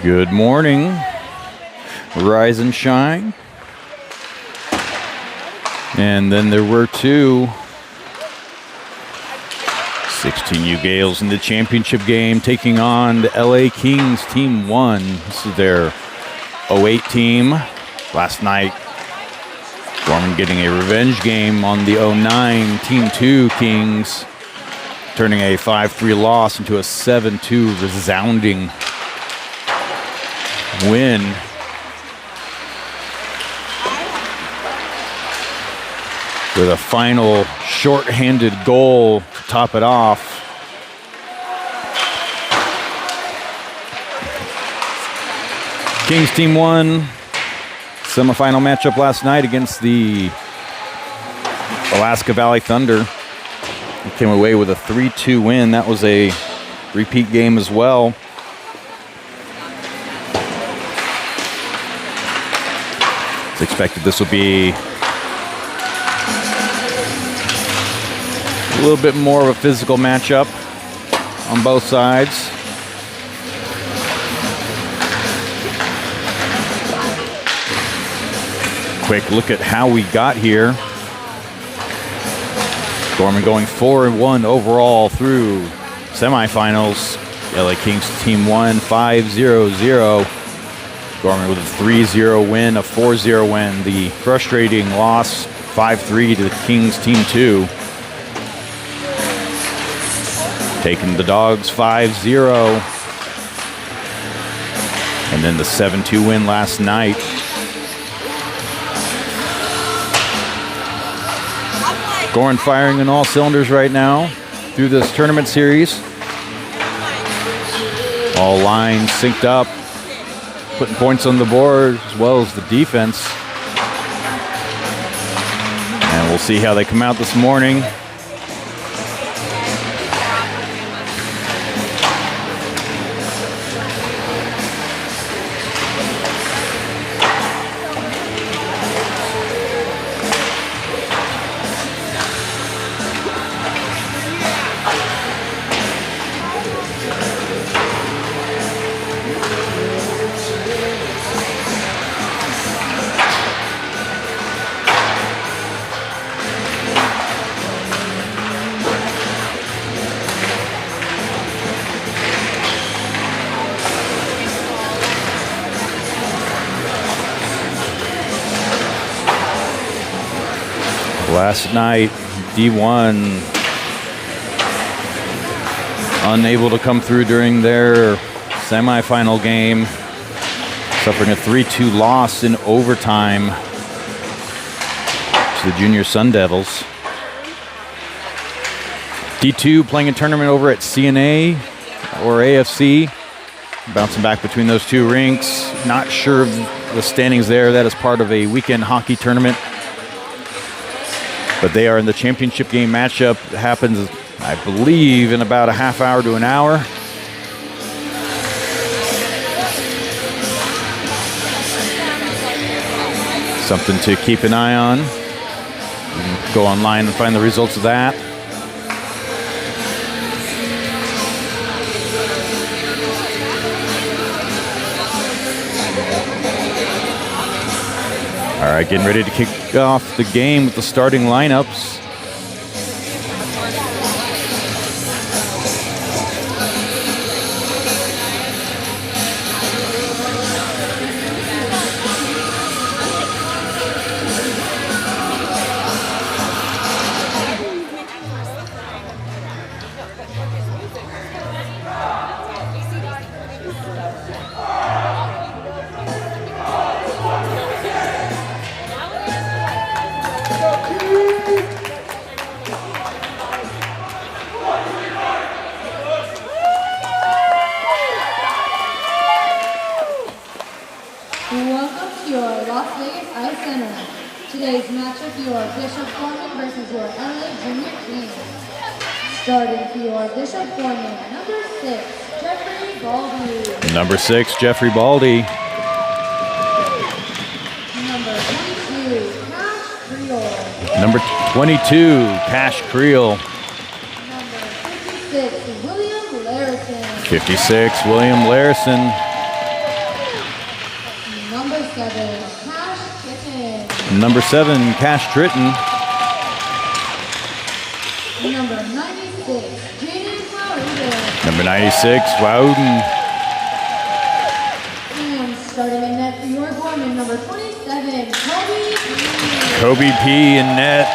Good morning. Rise and shine. And then there were two 16U Gales in the championship game taking on the LA Kings Team 1. This is their 08 team. Last night, Gorman getting a revenge game on the 09 Team 2 Kings, turning a 5-3 loss into a 7-2 resounding win. With a final short-handed goal to top it off. Kings Team 1 semifinal matchup last night against the Alaska Valley Thunder. They came away with a 3-2 win. That was a repeat game as well. As expected, this will be a little bit more of a physical matchup on both sides. Quick look at how we got here. Gorman going 4-1 overall through semifinals. LA Kings Team 1 5-0-0. Gorman with a 3-0 win, a 4-0 win. The frustrating loss 5-3 to the Kings Team 2. Taking the Dogs 5-0. And then the 7-2 win last night. Gorman firing on all cylinders right now through this tournament series. All lines synced up, putting points on the board as well as the defense. And we'll see how they come out this morning. Last night, D1 unable to come through during their semifinal game, suffering a 3-2 loss in overtime to the Junior Sun Devils. D2 playing a tournament over at CNA or AFC, bouncing back between those two rinks. Not sure of the standings there. That is part of a weekend hockey tournament. But they are in the championship game matchup. It happens, I believe, in about a half hour to an hour. Something to keep an eye on. You can go online and find the results of that. All right, getting ready to kick off the game with the starting lineups. Today's matchup, your Bishop Gorman versus your LA Junior team. Starting for your Bishop Gorman, number 6, Jeffrey Baldy. Number 6, Jeffrey Baldy. Number 22, Cash Creel. Number 22, Cash Creel. Number 56, William Larison. 56, William Larison. Number 7, Cash Tritton. Number 96, Jaden Flowden. Number 96, Wowden. And starting in net for your Gorman, number 27, Kobe P. Kobe P in net.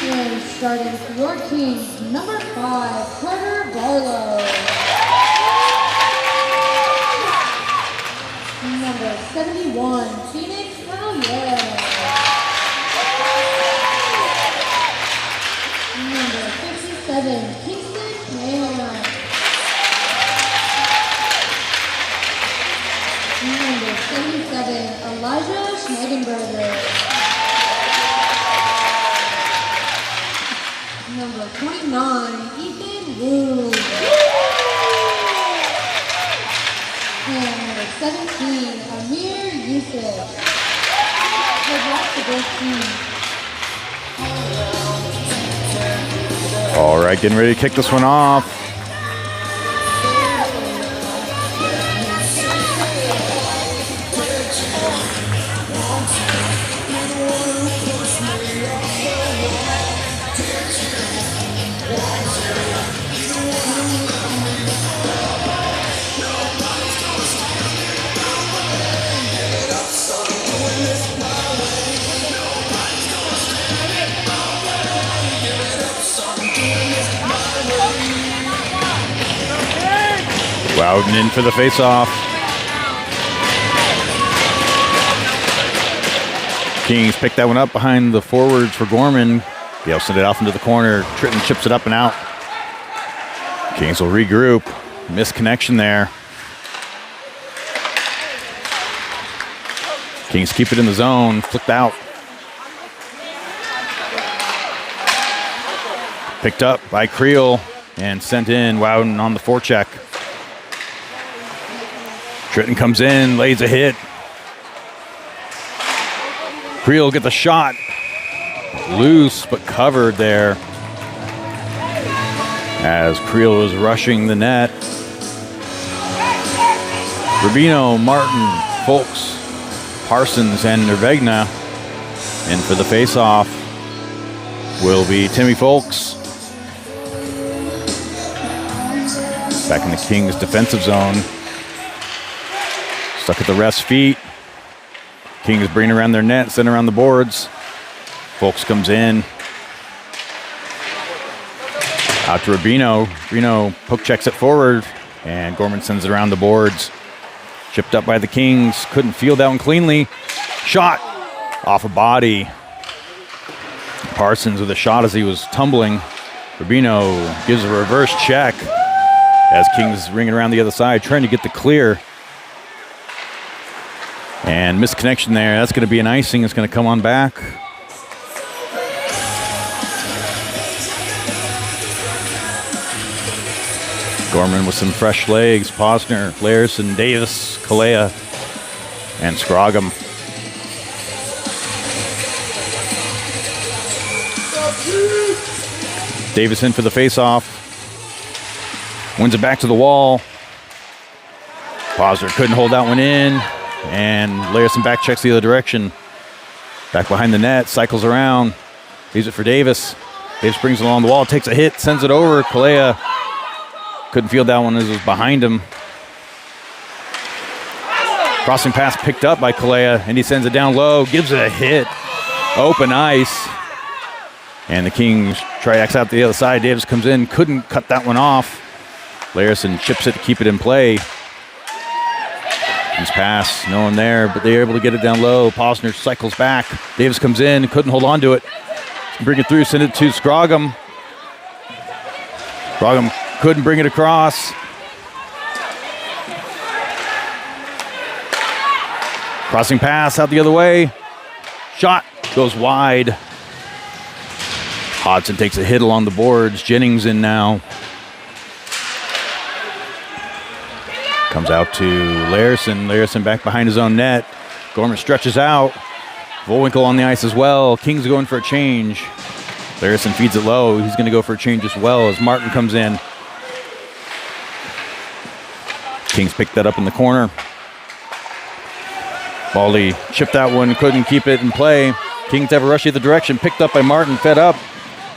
And starting for your Kings, number 5, Carter Barlow. Number 71, Phoenix Valliere. Number 57, Kingston Pan. Number 77, Elijah Schnegenberger. Number 29, Ethan Wu. And number 17, Amir Yusuf. Good luck to both teams. All right, getting ready to kick this one off. Wowden in for the face-off. Kings pick that one up behind the forwards for Gorman. Gale sent it off into the corner. Tritton chips it up and out. Kings will regroup. Missed connection there. Kings keep it in the zone. Flicked out. Picked up by Creel and sent in. Wowden on the forecheck. Tritton comes in, lays a hit. Creel will get the shot. Loose, but covered there. As Creel was rushing the net. Rubino, Martin, Folks, Parsons, and Nervegna. And for the face-off will be Timmy Folks. Back in the Kings' defensive zone. Stuck at the ref's feet. Kings bring around their net, send around the boards. Folks comes in. Out to Rubino. Rubino poke checks it forward, and Gorman sends it around the boards. Chipped up by the Kings. Couldn't field that one cleanly. Shot off a body. Parsons with a shot as he was tumbling. Rubino gives a reverse check as Kings ringing around the other side, trying to get the clear. And misconnection there. That's going to be an icing. It's going to come on back. Gorman with some fresh legs. Posner, Larison, Davis, Kalea, and Scroggum. Davis in for the face-off. Wins it back to the wall. Posner couldn't hold that one in. And Larison back checks the other direction. Back behind the net, cycles around. Leaves it for Davis. Davis brings it along the wall, takes a hit, sends it over. Kalea couldn't field that one as it was behind him. Crossing pass picked up by Kalea, and he sends it down low, gives it a hit. Open ice. And the Kings try to X out the other side. Davis comes in, couldn't cut that one off. Larison chips it to keep it in play. His pass, no one there, but they're able to get it down low. Posner cycles back. Davis comes in, couldn't hold on to it. Bring it through, send it to Scroggum. Scroggum couldn't bring it across. Crossing pass out the other way. Shot goes wide. Hodson takes a hit along the boards. Jennings in now. Comes out to Larison. Larison back behind his own net. Gorman stretches out. Volwinkle on the ice as well. Kings going for a change. Larison feeds it low. He's going to go for a change as well as Martin comes in. Kings pick that up in the corner. Baldy chipped that one, couldn't keep it in play. Kings have a rush either direction, picked up by Martin, fed up.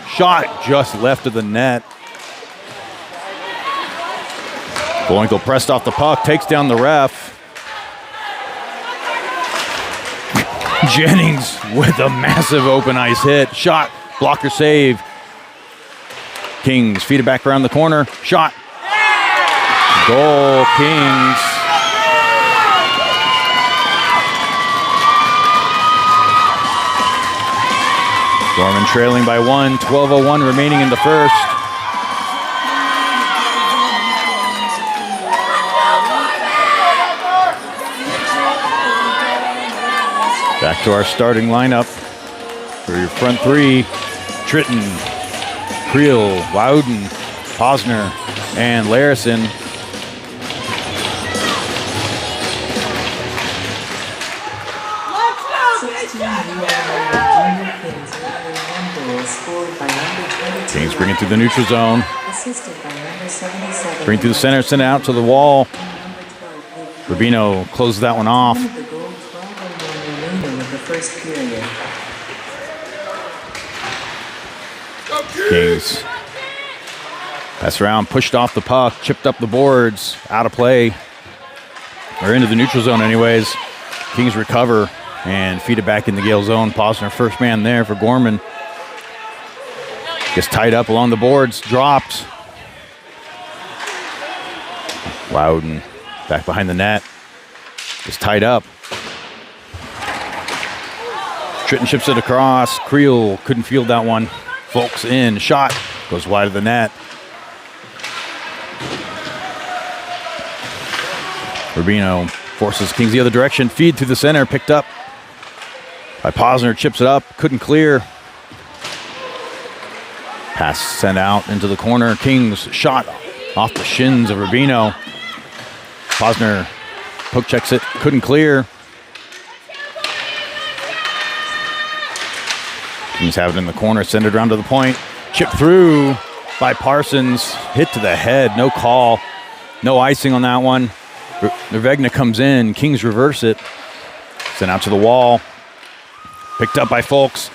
Shot just left of the net. Bullwinkle pressed off the puck, takes down the ref. Jennings with a massive open ice hit. Shot, blocker save. Kings feed it back around the corner. Shot. Goal, Kings. Gorman trailing by 1, 12:01 remaining in the first. Back to our starting lineup for your front three. Tritton, Creel, Loudon, Posner, and Larison. Kings bring it through the neutral zone. Bring it through the center, send it out to the wall. Rubino closes that one off. Kings pass around, pushed off the puck, chipped up the boards, out of play. Or into the neutral zone anyways. Kings recover and feed it back in the Gale zone. Posner, first man there for Gorman. Gets tied up along the boards, dropped. Loudon back behind the net. Gets tied up. Tritton chips it across. Creel couldn't field that one. Folks in, shot, goes wide of the net. Rubino forces Kings the other direction. Feed through the center, picked up by Posner, chips it up, couldn't clear. Pass sent out into the corner. Kings shot off the shins of Rubino. Posner poke checks it, couldn't clear. Kings have it in the corner, send it around to the point. Chip through by Parsons, hit to the head, no call. No icing on that one. Nervegna comes in, Kings reverse it. Sent out to the wall. Picked up by Folks.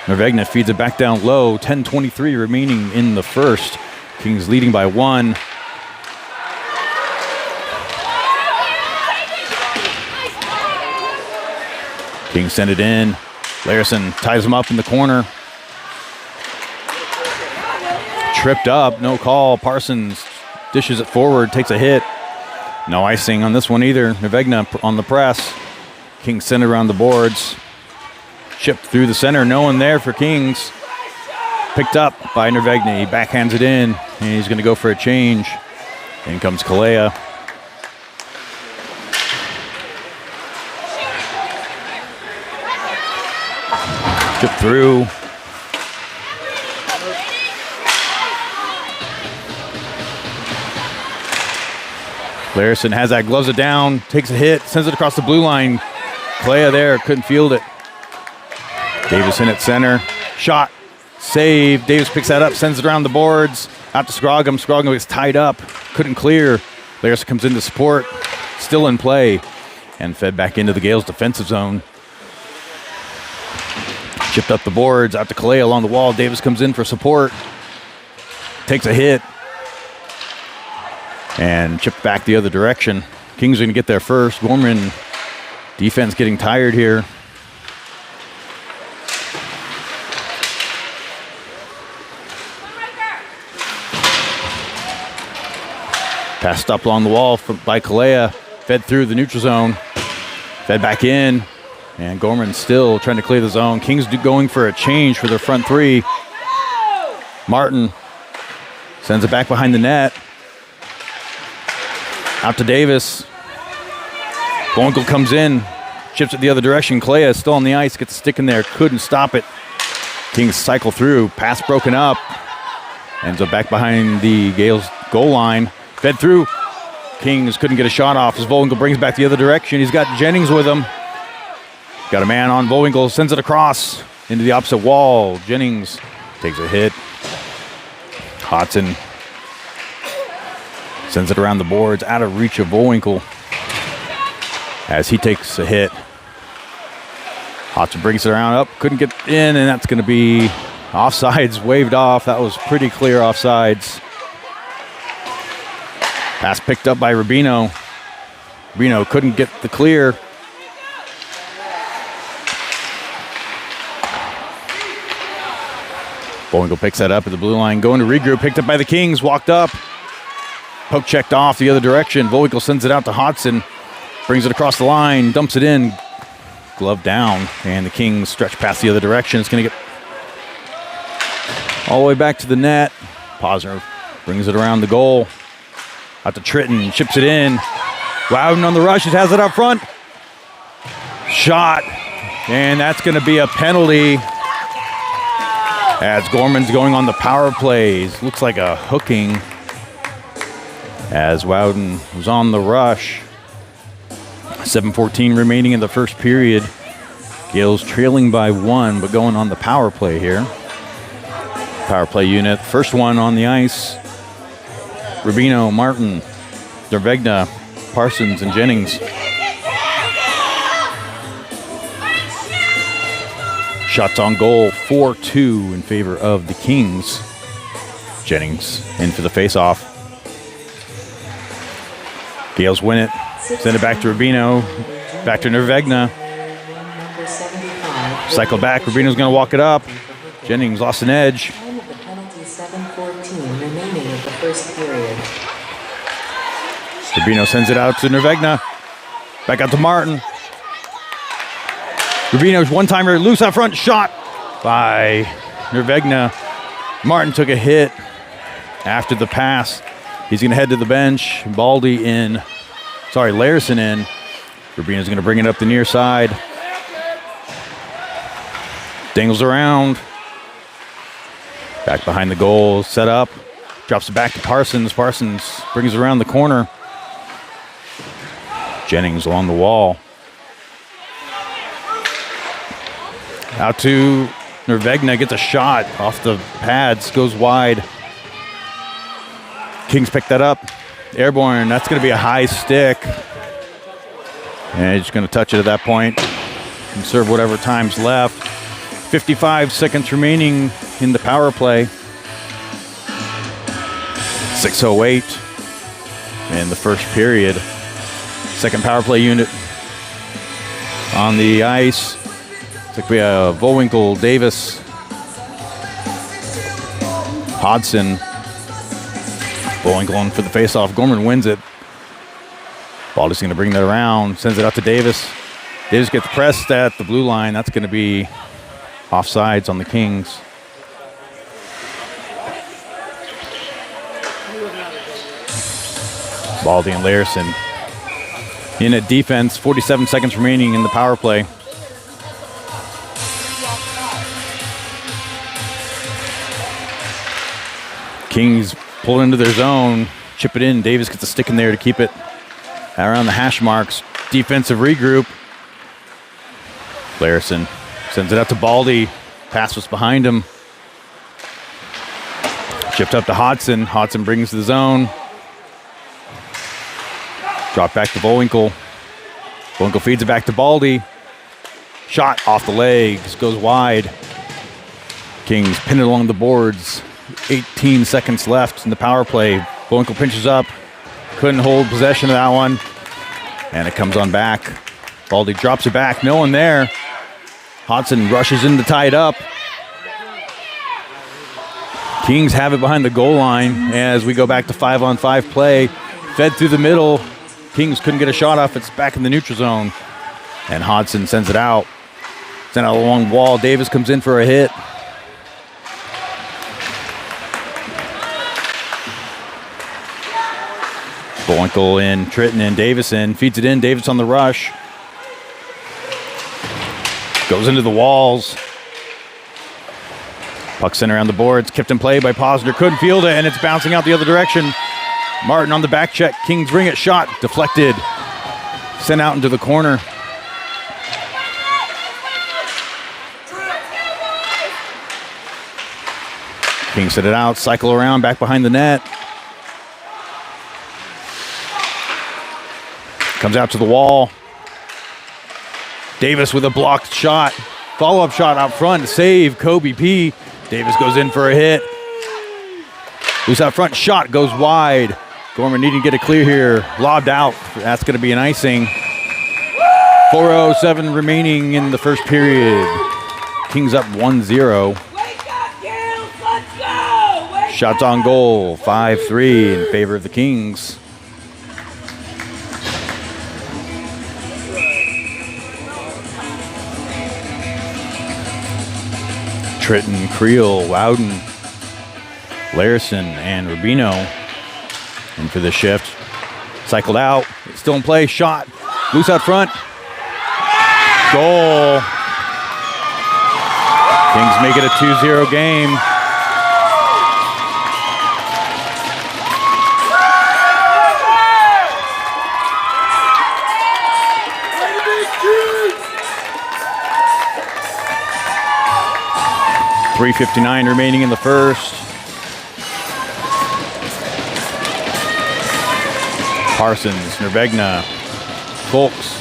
Nervegna feeds it back down low. 10:23 remaining in the first. Kings leading by 1. Kings send it in. Larison ties him up in the corner. Tripped up, no call. Parsons dishes it forward, takes a hit. No icing on this one either. Nervegna on the press. Kings send it around the boards. Chipped through the center, no one there for Kings. Picked up by Nervegna. He backhands it in, and he's going to go for a change. In comes Kalea. Chip through. Larison has that, gloves it down, takes a hit, sends it across the blue line. Kalea there, couldn't field it. Davis in at center. Shot. Save. Davis picks that up, sends it around the boards. Out to Scroggum. Scroggum gets tied up. Couldn't clear. Larison comes in to support. Still in play. And fed back into the Gales' defensive zone. Chipped up the boards. Out to Kalea along the wall. Davis comes in for support. Takes a hit. And chipped back the other direction. Kings are going to get there first. Gorman defense getting tired here. Passed up along the wall by Kalea. Fed through the neutral zone. Fed back in. And Gorman still trying to clear the zone. Kings going for a change for their front three. Martin sends it back behind the net. Out to Davis. Bullwinkle comes in. Chips it the other direction. Kalea is still on the ice. Gets a stick in there. Couldn't stop it. Kings cycle through. Pass broken up. Ends up back behind the Gales goal line. Fed through. Kings couldn't get a shot off as Bullwinkle brings back the other direction. He's got Jennings with him. Got a man on Bullwinkle. Sends it across into the opposite wall. Jennings takes a hit. Hodson sends it around the boards, out of reach of Bullwinkle. as he takes a hit. Hodson brings it around up, couldn't get in, and that's going to be offsides, waved off. That was pretty clear offsides. Pass picked up by Rubino. Rubino couldn't get the clear. Bowinkle picks that up at the blue line, going to regroup, picked up by the Kings, walked up. Poke checked off the other direction. Bowinkle sends it out to Hodson, brings it across the line, dumps it in. Glove down, and the Kings stretch past the other direction. It's going to get all the way back to the net. Posner brings it around the goal. Out to Tritton, chips it in. Loudon on the rush, has it up front. Shot, and that's going to be a penalty as Gorman's going on the power plays. Looks like a hooking as Loudon was on the rush. 7:14 remaining in the first period. Gales trailing by 1, but going on the power play here. Power play unit, first one on the ice. Rubino, Martin, Dervegna, Parsons, and Jennings. Shots on goal, 4-2 in favor of the Kings. Jennings in for the faceoff. Gales win it. Send it back to Rubino. Back to Nervegna. Cycle back. Rubino's going to walk it up. Jennings lost an edge. Time of the penalty, 7:14 remaining of the first period. Rubino sends it out to Nervegna. Back out to Martin. Rubino's one-timer loose out front. Shot by Nervegna. Martin took a hit after the pass. He's going to head to the bench. Baldy in. Larison in. Rubino's going to bring it up the near side. Dangles around. Back behind the goal. Set up. Drops it back to Parsons. Parsons brings it around the corner. Jennings along the wall. Out to Nervegna. Gets a shot off the pads. Goes wide. Kings pick that up. Airborne, that's going to be a high stick. And he's going to touch it at that point. Conserve whatever time's left. 55 seconds remaining in the power play. 6:08 in the first period. Second power play unit on the ice. It's like we have Bowinkle, Davis, Hodson. Bowinkle on for the faceoff. Gorman wins it. Baldy's going to bring that around. Sends it out to Davis. Davis gets pressed at the blue line. That's going to be offsides on the Kings. Baldy and Larison in at defense. 47 seconds remaining in the power play. Kings pull into their zone, chip it in. Davis gets a stick in there to keep it around the hash marks. Defensive regroup. Larison sends it out to Baldy. Pass was behind him. Chipped up to Hodson. Hodson brings the zone. Drop back to Bowinkle. Bowinkle feeds it back to Baldy. Shot off the legs, goes wide. Kings pin it along the boards. 18 seconds left in the power play. Bowinkle pinches up. Couldn't hold possession of that one. And it comes on back. Baldy drops it back. No one there. Hodson rushes in to tie it up. Kings have it behind the goal line as we go back to 5-on-5 play. Fed through the middle. Kings couldn't get a shot off. It's back in the neutral zone. And Hodson sends it out. Sent out a long wall. Davis comes in for a hit. Bowinkle in, Tritton in, Davis in, feeds it in, Davis on the rush. Goes into the walls. Puck sent around the boards, kept in play by Posner, couldn't field it, and it's bouncing out the other direction. Martin on the back check, Kings bring it, shot, deflected. Sent out into the corner. Kings set it out, cycle around, back behind the net. Comes out to the wall. Davis with a blocked shot. Follow-up shot out front to save Kobe P. Davis goes in for a hit. Loose out front, shot goes wide. Gorman needing to get it clear here. Lobbed out. That's going to be an icing. 4:07 remaining in the first period. Kings up 1-0. Shots on goal, 5-3 in favor of the Kings. Tritton, Creel, Loudon, Larison, and Rubino in for the shift. Cycled out, still in play, shot, loose out front. Goal. Kings make it a 2-0 game. .359 remaining in the first. Parsons, Nervegna, Folks,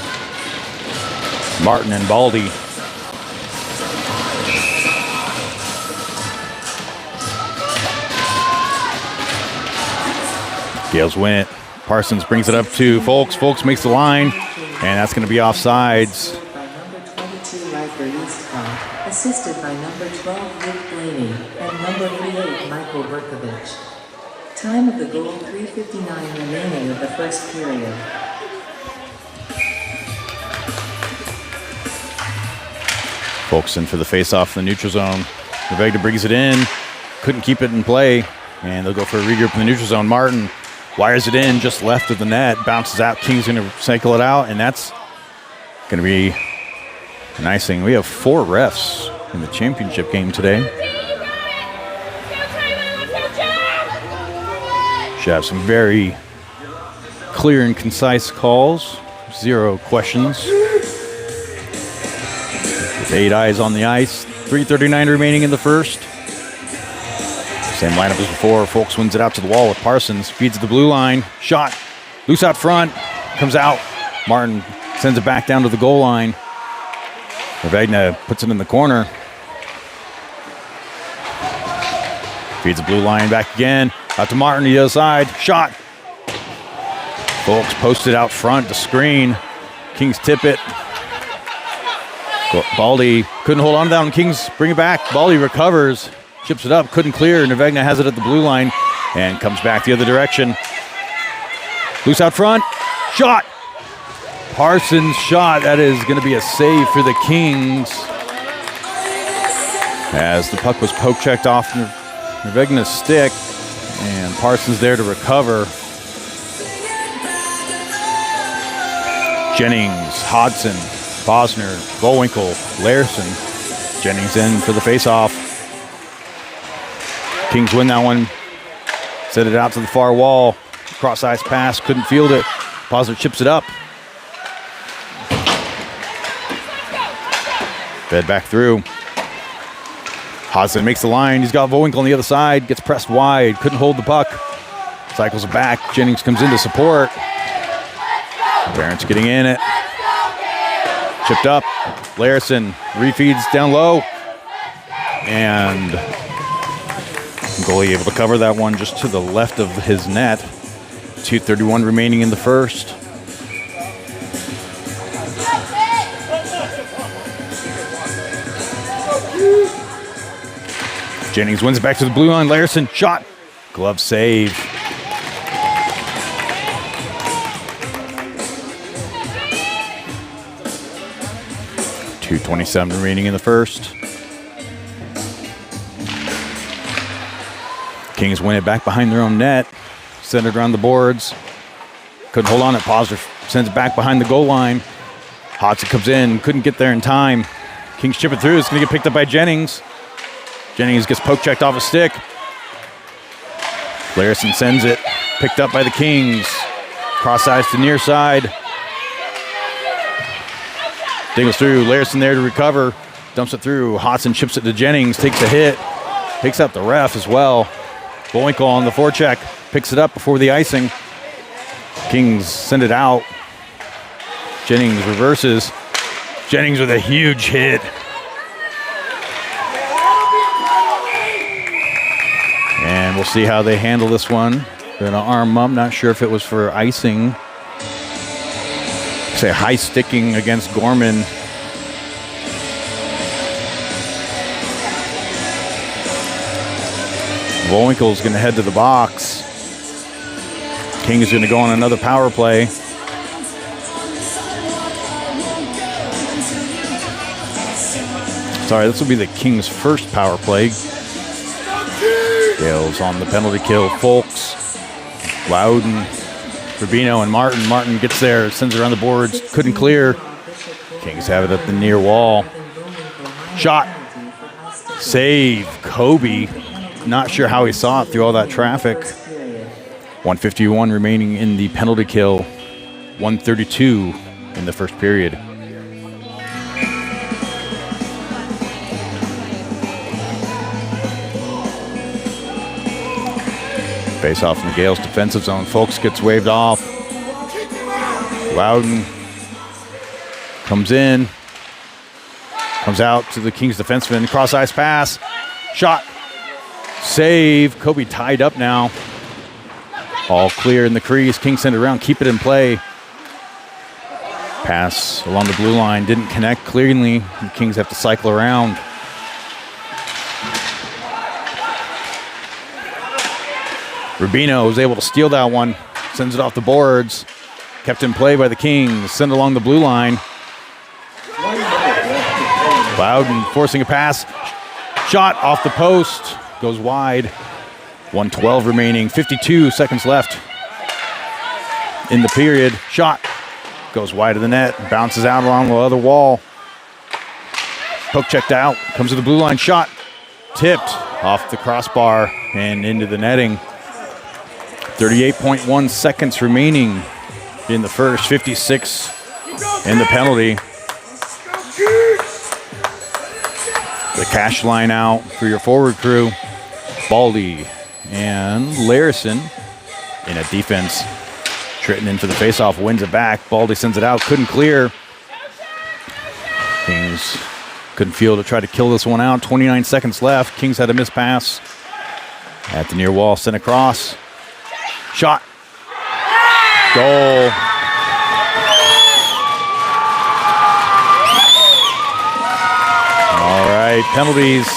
Martin, and Baldy. Gales win it. Parsons brings it up to Folks. Folks makes the line, and that's going to be offsides. Assisted by number 12, Rick Blaney, and number 38, Michael Berkovich. Time of the goal, 3:59 remaining of the first period. Folks in for the face-off in the neutral zone. Nervegna brings it in, couldn't keep it in play, and they'll go for a regroup in the neutral zone. Martin wires it in just left of the net, bounces out. King's going to cycle it out, and that's going to be an icing. We have 4 refs in the championship game today. Should have some very clear and concise calls. 0 questions. With 8 eyes on the ice. 3:39 remaining in the first. Same lineup as before. Folks wins it out to the wall with Parsons. Feeds the blue line. Shot. Loose out front. Comes out. Martin sends it back down to the goal line. Nervegna puts it in the corner. Feeds the blue line back again. Out to Martin, the other side. Shot. Folks posted out front to screen. Kings tip it. Baldy couldn't hold on to that one. Kings bring it back. Baldy recovers. Chips it up. Couldn't clear. Nervegna has it at the blue line and comes back the other direction. Loose out front. Shot. Parsons shot. That is going to be a save for the Kings. As the puck was poke checked off Nervegna's stick, and Parsons there to recover. Jennings, Hodson, Bosner, Bowinkle, Larison. Jennings in for the faceoff. Kings win that one. Set it out to the far wall. Cross ice pass, couldn't field it. Bosner chips it up. Fed back through. Hodson makes the line. He's got Bowinkle on the other side. Gets pressed wide. Couldn't hold the puck. Cycles it back. Jennings comes in to support. Barrett's getting in it. Chipped up. Larison refeeds down low. And goalie able to cover that one just to the left of his net. 2:31 remaining in the first. Jennings wins it back to the blue line. Larison shot. Glove save. .227 remaining in the first. Kings win it back behind their own net. Centered around the boards. Couldn't hold on it. Posner sends it back behind the goal line. Hodson comes in. Couldn't get there in time. Kings chip it through. It's going to get picked up by Jennings. Jennings gets poke checked off a stick. Larison sends it. Picked up by the Kings. Cross eyes to near side. Dingles through. Larison there to recover. Dumps it through. Hodson chips it to Jennings. Takes a hit. Takes out the ref as well. Bowinkle on the forecheck. Picks it up before the icing. Kings send it out. Jennings reverses. Jennings with a huge hit. And we'll see how they handle this one. They're gonna arm up. Not sure if it was for icing. Say high sticking against Gorman. Bullwinkle's gonna head to the box. King is gonna go on another power play. Sorry, this will be the Kings' first power play. Gales on the penalty kill. Folks, Loudon, Rubino, and Martin. Martin gets there, sends it around the boards, couldn't clear. Kings have it at the near wall. Shot. Save. Kobe. Not sure how he saw it through all that traffic. 1:51 remaining in the penalty kill. 1:32 in the first period. Face off in the Gales defensive zone. Folks gets waved off. Loudon comes in. Comes out to the Kings defenseman. Cross ice pass. Shot. Save. Kobe tied up now. All clear in the crease. Kings send it around. Keep it in play. Pass along the blue line. Didn't connect cleanly. The Kings have to cycle around. Rubino was able to steal that one. Sends it off the boards. Kept in play by the Kings. Send along the blue line. Loudon forcing a pass. Shot off the post. Goes wide. 1:12 remaining. 52 seconds left in the period. Shot. Goes wide of the net. Bounces out along the other wall. Poke checked out. Comes to the blue line. Shot. Tipped off the crossbar and into the netting. 38.1 seconds remaining in the first. 56 in the penalty. The cash line out for your forward crew. Baldy and Larison in a defense. Tritton in for the faceoff, wins it back. Baldy sends it out, couldn't clear. Kings couldn't field to try to kill this one out. 29 seconds left. Kings had a missed pass at the near wall, sent across. Shot. Goal. All right, penalties.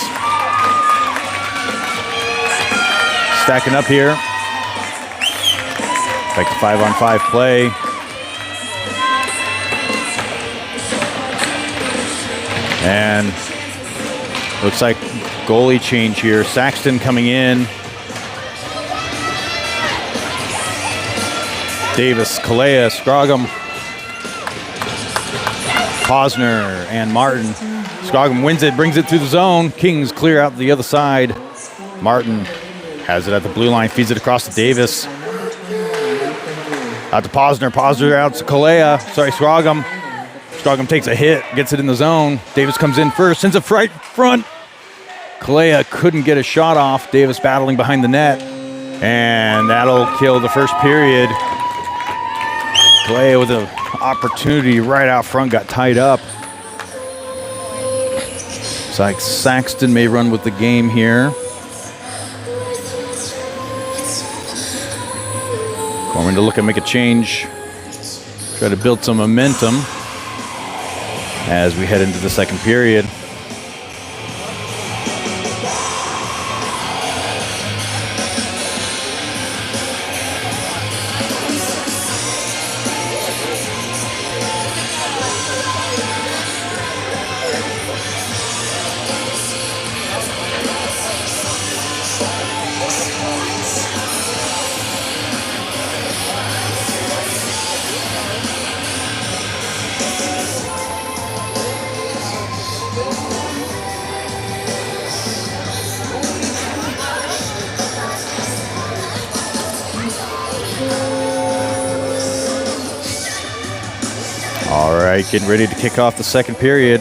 Stacking up here. Back to 5-on-5 play. And looks like goalie change here. Saxton coming in. Davis, Kalea, Scroggum, Posner, and Martin. Scroggum wins it, brings it through the zone. Kings clear out the other side. Martin has it at the blue line, feeds it across to Davis. Out to Posner. Posner out to Kalea. Sorry, Scroggum. Scroggum takes a hit, gets it in the zone. Davis comes in first, sends it right front. Kalea couldn't get a shot off. Davis battling behind the net. And that'll kill the first period. Kalea with an opportunity right out front, got tied up. Looks like Saxton may run with the game here. Gorman to look and make a change. Try to build some momentum as we head into the second period. All right, getting ready to kick off the second period.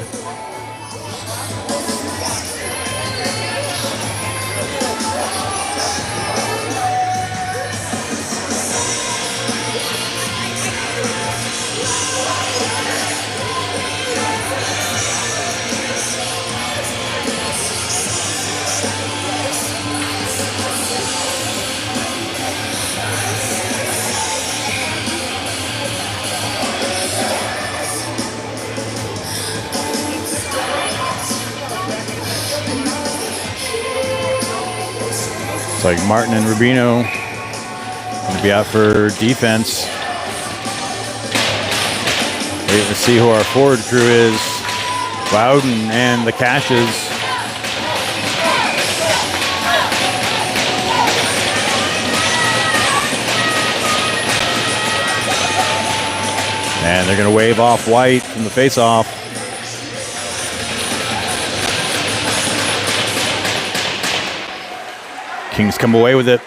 like Martin and Rubino going to be out for defense. Waiting to see who our forward crew is. Loudon and the Cashes. And they're going to wave off White from the face-off. Kings come away with it.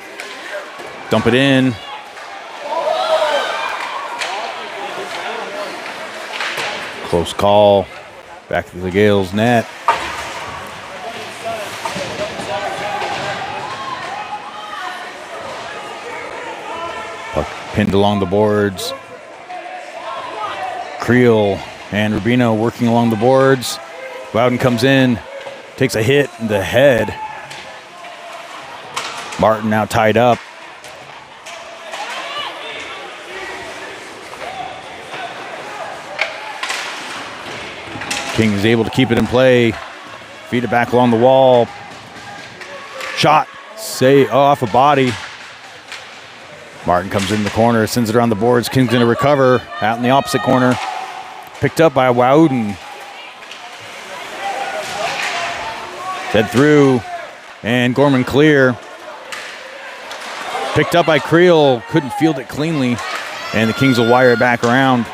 Dump it in. Close call. Back to the Gales net. Puck pinned along the boards. Creel and Rubino working along the boards. Loudon comes in, takes a hit in the head. Martin now tied up. King is able to keep it in play. Feed it back along the wall. Shot. Off a body. Martin comes in the corner, sends it around the boards. King's going to recover out in the opposite corner. Picked up by Wouden. Fed through. And Gorman clear. Picked up by Creel. Couldn't field it cleanly. And the Kings will wire it back around.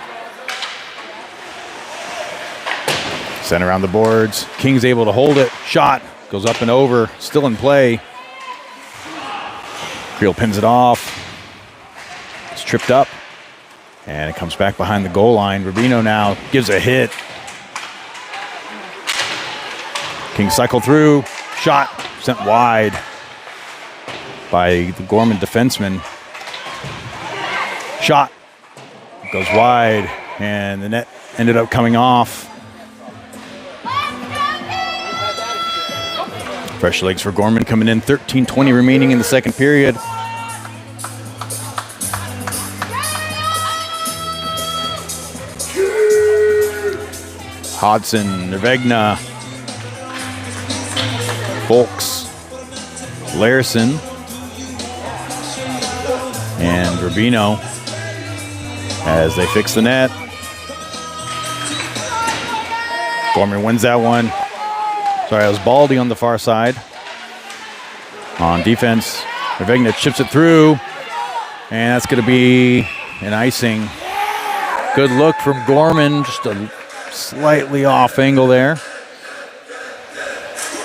Sent around the boards. King's able to hold it. Shot. Goes up and over. Still in play. Creel pins it off. It's tripped up. And it comes back behind the goal line. Rubino now gives a hit. Kings cycle through. Shot. Sent wide by the Gorman defenseman. Shot. Goes wide. And the net ended up coming off. Fresh legs for Gorman coming in. 13:20 remaining in the second period. Hodson, Nervegna, Folks, Larson, and Rubino as they fix the net. Gorman wins that one. Sorry, it was Baldy on the far side. On defense, Nervegna chips it through, and that's going to be an icing. Good look from Gorman, just a slightly off angle there.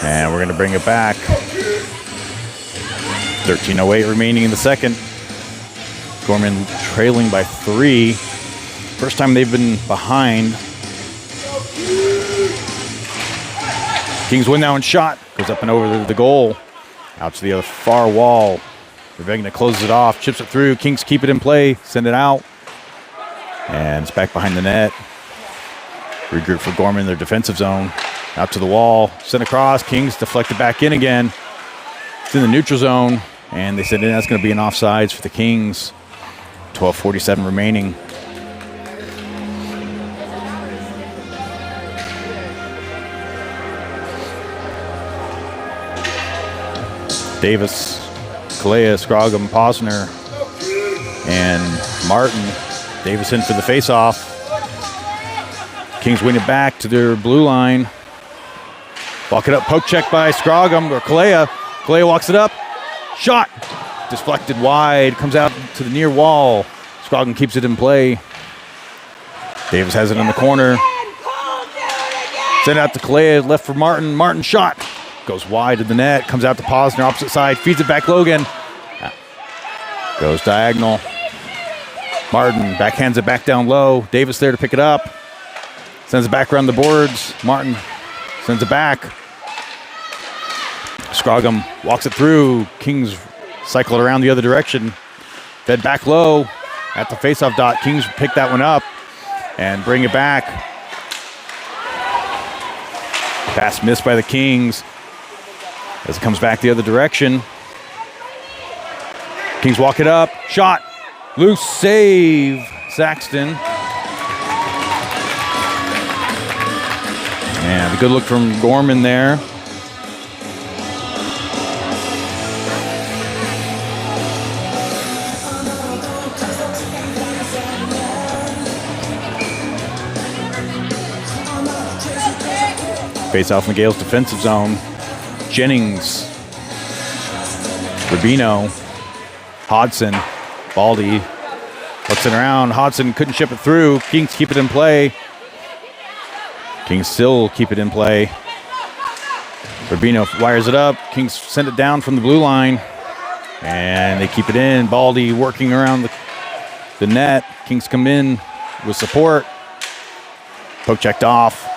And we're going to bring it back. 13:08 remaining in the second. Gorman trailing by 3. First time they've been behind. Kings win that one. Shot goes up and over the goal. Out to the other far wall. Nervegna closes it off, chips it through. Kings keep it in play, send it out. And it's back behind the net. Regroup for Gorman in their defensive zone. Out to the wall, sent across. Kings deflect it back in again. It's in the neutral zone. And they said that's going to be an offsides for the Kings. 12:47 remaining. Davis, Kalea, Scroggum, Posner, and Martin. Davis in for the face-off. Kings win it back to their blue line. Walk it up, poke check by Scroggum or Kalea. Kalea walks it up. Shot. Deflected wide. Comes out to the near wall. Scroggum keeps it in play. Davis has it in the corner. Send it out to Kalea. Left for Martin. Martin shot. Goes wide to the net. Comes out to Posner. Opposite side. Feeds it back Logan. Goes diagonal. Martin backhands it back down low. Davis there to pick it up. Sends it back around the boards. Martin sends it back. Scroggum walks it through. Kings cycle it around the other direction. Fed back low at the faceoff dot. Kings pick that one up and bring it back. Pass missed by the Kings as it comes back the other direction. Kings walk it up. Shot. Loose save. Saxton. And a good look from Gorman there. Face off in the Gales defensive zone. Jennings. Rubino. Hodson. Baldy. Looks it around. Hodson couldn't ship it through. Kings keep it in play. Kings still keep it in play. Rubino wires it up. Kings send it down from the blue line. And they keep it in. Baldy working around the net. Kings come in with support. Poke checked off.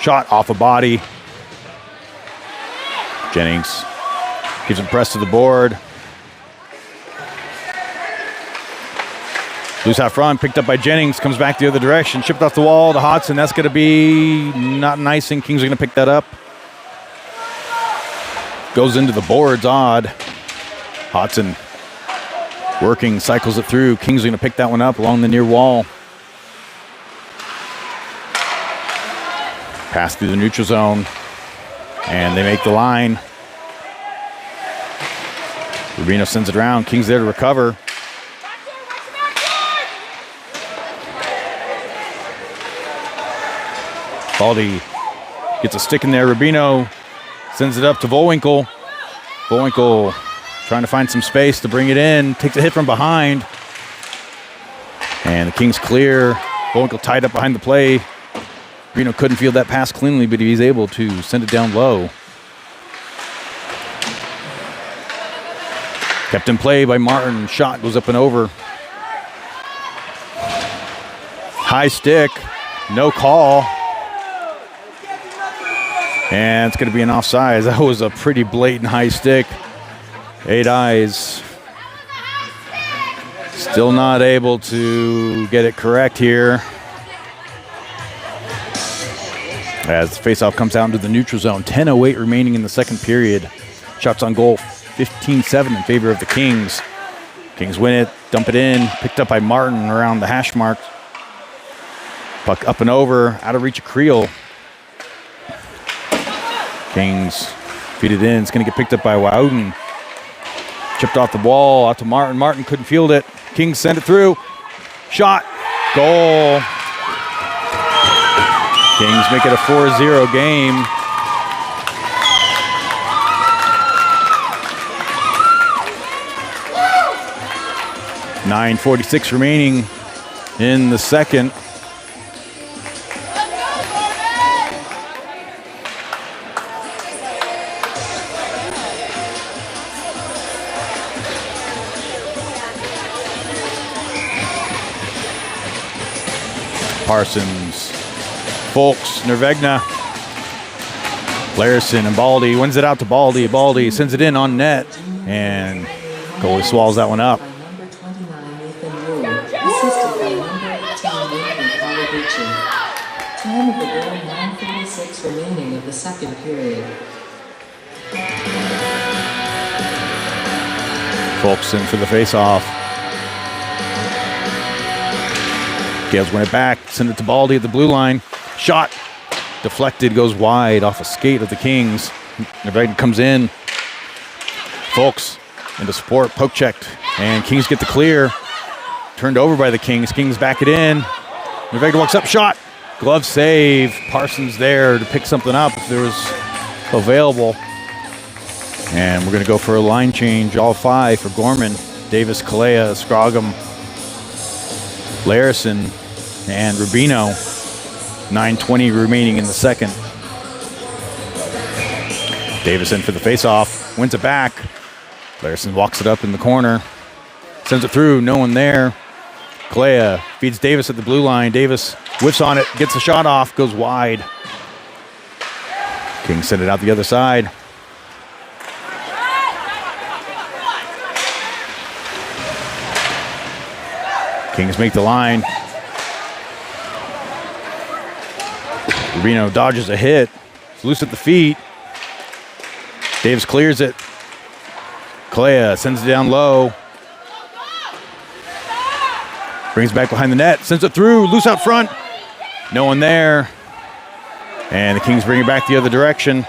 Shot off a body. Jennings gives it press to the board. Loose out front, picked up by Jennings, comes back the other direction, chipped off the wall to Hodson. That's going to be not nice, and Kings are going to pick that up. Goes into the boards, odd. Hodson working, cycles it through. Kings are going to pick that one up along the near wall. Pass through the neutral zone, and they make the line. Rubino sends it around. Kings there to recover. Baldy gets a stick in there. Rubino sends it up to Volwinkle. Volwinkle trying to find some space to bring it in. Takes a hit from behind. And the Kings clear. Volwinkle tied up behind the play. Rubino couldn't field that pass cleanly, but he's able to send it down low. Kept in play by Martin. Shot goes up and over. High stick. No call. And it's going to be an offside. That was a pretty blatant high stick. 8 eyes. Still not able to get it correct here. As the faceoff comes out into the neutral zone. 10:08 remaining in the second period. Shots on goal 15-7 in favor of the Kings. Kings win it, dump it in. Picked up by Martin around the hash mark. Puck up and over, out of reach of Creel. Kings feed it in. It's going to get picked up by Wowden. Chipped off the wall, out to Martin. Martin couldn't field it. Kings send it through. Shot. Goal. Kings make it a 4-0 game. .946 remaining in the second. Parsons, Folks, Nervegna, Larison, and Baldy. Wins it out to Baldy. Baldy sends it in on net, and goalie swallows that one up. Number 29, Nathan Wood, assisted by number 18, Nathan Calabucci. Time of the goal, 9:36 remaining of the second period. Folks in for the face-off. Gales win it back, send it to Baldy at the blue line. Shot deflected, goes wide off a skate of the Kings. Nervegna comes in. Folks into support, poke checked, and Kings get the clear. Turned over by the Kings. Kings back it in. Nervegna walks up, shot. Glove save. Parsons there to pick something up if there was available. And we're going to go for a line change, all 5 for Gorman. Davis, Kalea, Scroggum, Larison, and Rubino. 9:20 remaining in the second. Davis in for the faceoff. Wins it back. Larison walks it up in the corner. Sends it through. No one there. Kalea feeds Davis at the blue line. Davis whiffs on it. Gets the shot off. Goes wide. Kings send it out the other side. Kings make the line. Rubino dodges a hit. It's loose at the feet. Davis clears it. Kalea sends it down low. Brings it back behind the net. Sends it through. Loose out front. No one there. And the Kings bring it back the other direction.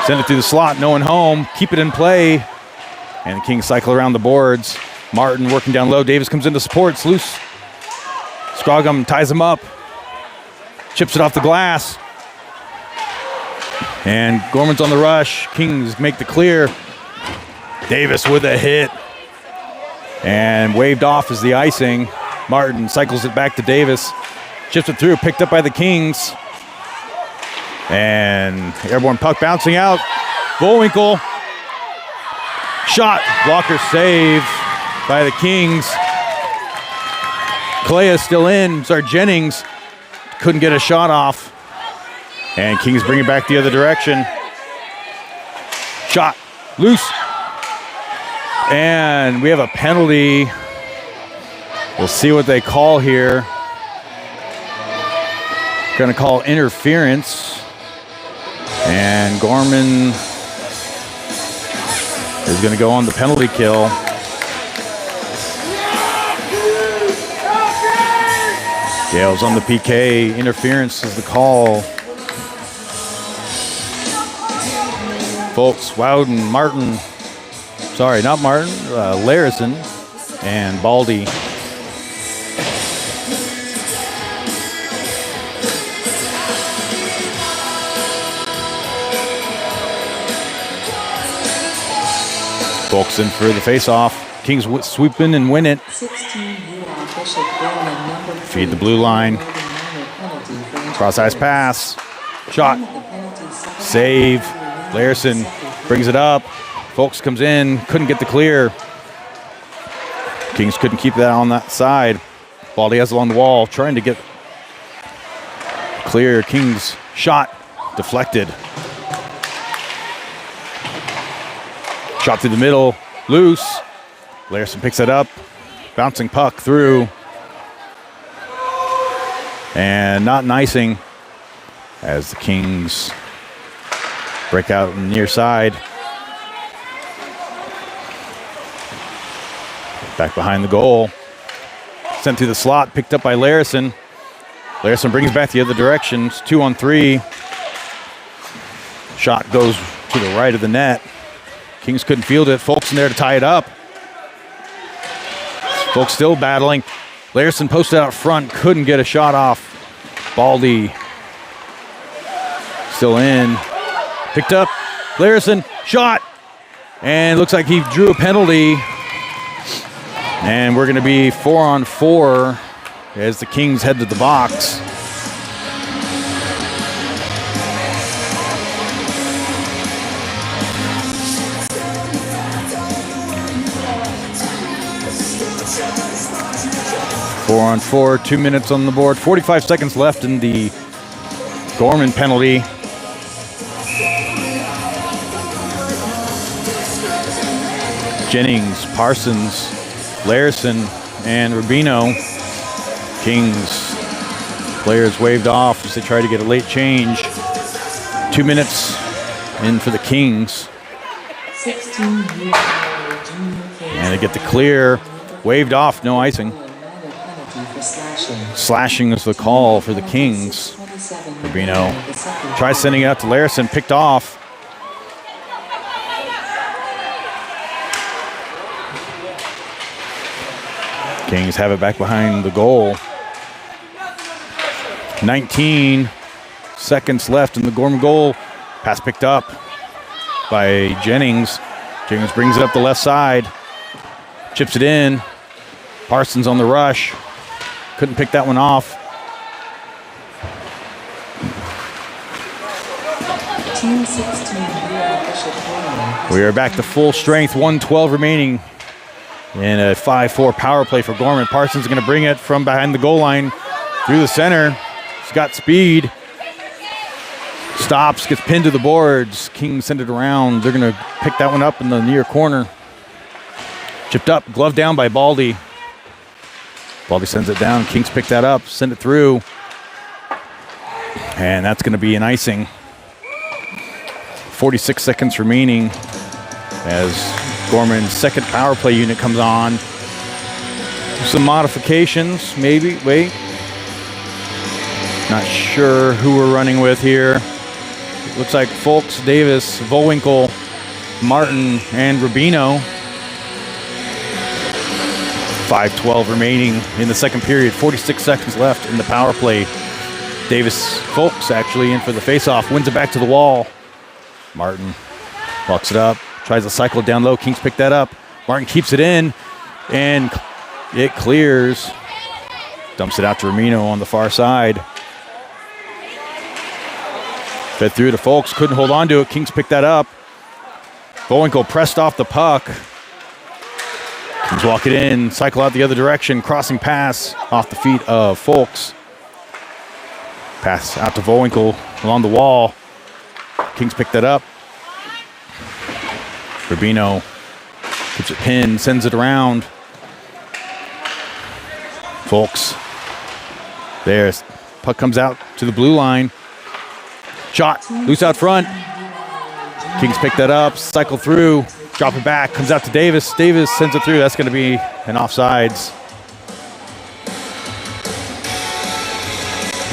Send it through the slot. No one home. Keep it in play. And the Kings cycle around the boards. Martin working down low. Davis comes into support. It's loose. Scroggum ties him up. Chips it off the glass. And Gorman's on the rush. Kings make the clear. Davis with a hit. And waved off as the icing. Martin cycles it back to Davis. Chips it through, picked up by the Kings. And airborne puck bouncing out. Bullwinkle. Shot. Blocker save by the Kings. Calais still in. Jennings couldn't get a shot off. And Kings bring it back the other direction. Shot. Loose. And we have a penalty. We'll see what they call here. Going to call interference. And Gorman is going to go on the penalty kill. Gales on the PK. Interference is the call. Folks, Wowden, Martin. Sorry, not Martin. Larison and Baldy. Folks in for the face-off. Kings swoop in and win it. 16UAA Bishop Gorman, number 3. Feed the blue line. Cross-ice pass. Shot. Save. Larison brings it up. Folks comes in. Couldn't get the clear. Kings couldn't keep that on that side. Baldy has it along the wall. Trying to get clear. Kings shot. Deflected. Shot through the middle, loose. Larison picks it up, bouncing puck through. And not an icing as the Kings break out on the near side. Back behind the goal. Sent through the slot, picked up by Larison. Larison brings back the other direction. It's 2-on-3. Shot goes to the right of the net. Kings couldn't field it. Folks in there to tie it up. Folks still battling. Larison posted out front. Couldn't get a shot off. Baldy still in. Picked up. Larison. Shot. And looks like he drew a penalty. And we're going to be 4-on-4 as the Kings head to the box. Four on four, 2 minutes on the board, 45 seconds left in the Gorman penalty. Jennings, Parsons, Larison, and Rubino. Kings players waved off as they try to get a late change. 2 minutes in for the Kings. 16UAA And they get the clear. Waved off, no icing. Slashing is the call for the Kings. Rubino tries sending it out to Larison, picked off. Kings have it back behind the goal. 19 seconds left in the Gorman goal. Pass picked up by Jennings. Jennings brings it up the left side. Chips it in. Parsons on the rush. Couldn't pick that one off. Team 16UAA Bishop Gorman. We are back to full strength. 1:12 remaining in a 5-4 power play for Gorman. Parsons is going to bring it from behind the goal line through the center. He's got speed. Stops, gets pinned to the boards. Kings send it around. They're going to pick that one up in the near corner. Chipped up, glove down by Baldy. Baldy sends it down. Kings pick that up, send it through. And that's going to be an icing. 46 seconds remaining as Gorman's second power play unit comes on. Some modifications, maybe. Wait. Not sure who we're running with here. Looks like Folks, Davis, Volwinkle, Martin, and Rubino. 5:12 remaining in the second period. 46 seconds left in the power play. Davis Folks actually in for the faceoff. Wins it back to the wall. Martin bucks it up. Tries to cycle it down low. Kings pick that up. Martin keeps it in. And it clears. Dumps it out to Ramino on the far side. Fed through to Folks. Couldn't hold on to it. Kings pick that up. Bowinkle pressed off the puck. Kings walk it in. Cycle out the other direction. Crossing pass off the feet of Folks. Pass out to Bowinkle along the wall. Kings pick that up. Rubino keeps it pinned. Sends it around. Folks. There. Puck comes out to the blue line. Shot. Loose out front. Kings pick that up. Cycle through. Drop it back. Comes out to Davis. Davis sends it through. That's going to be an offsides.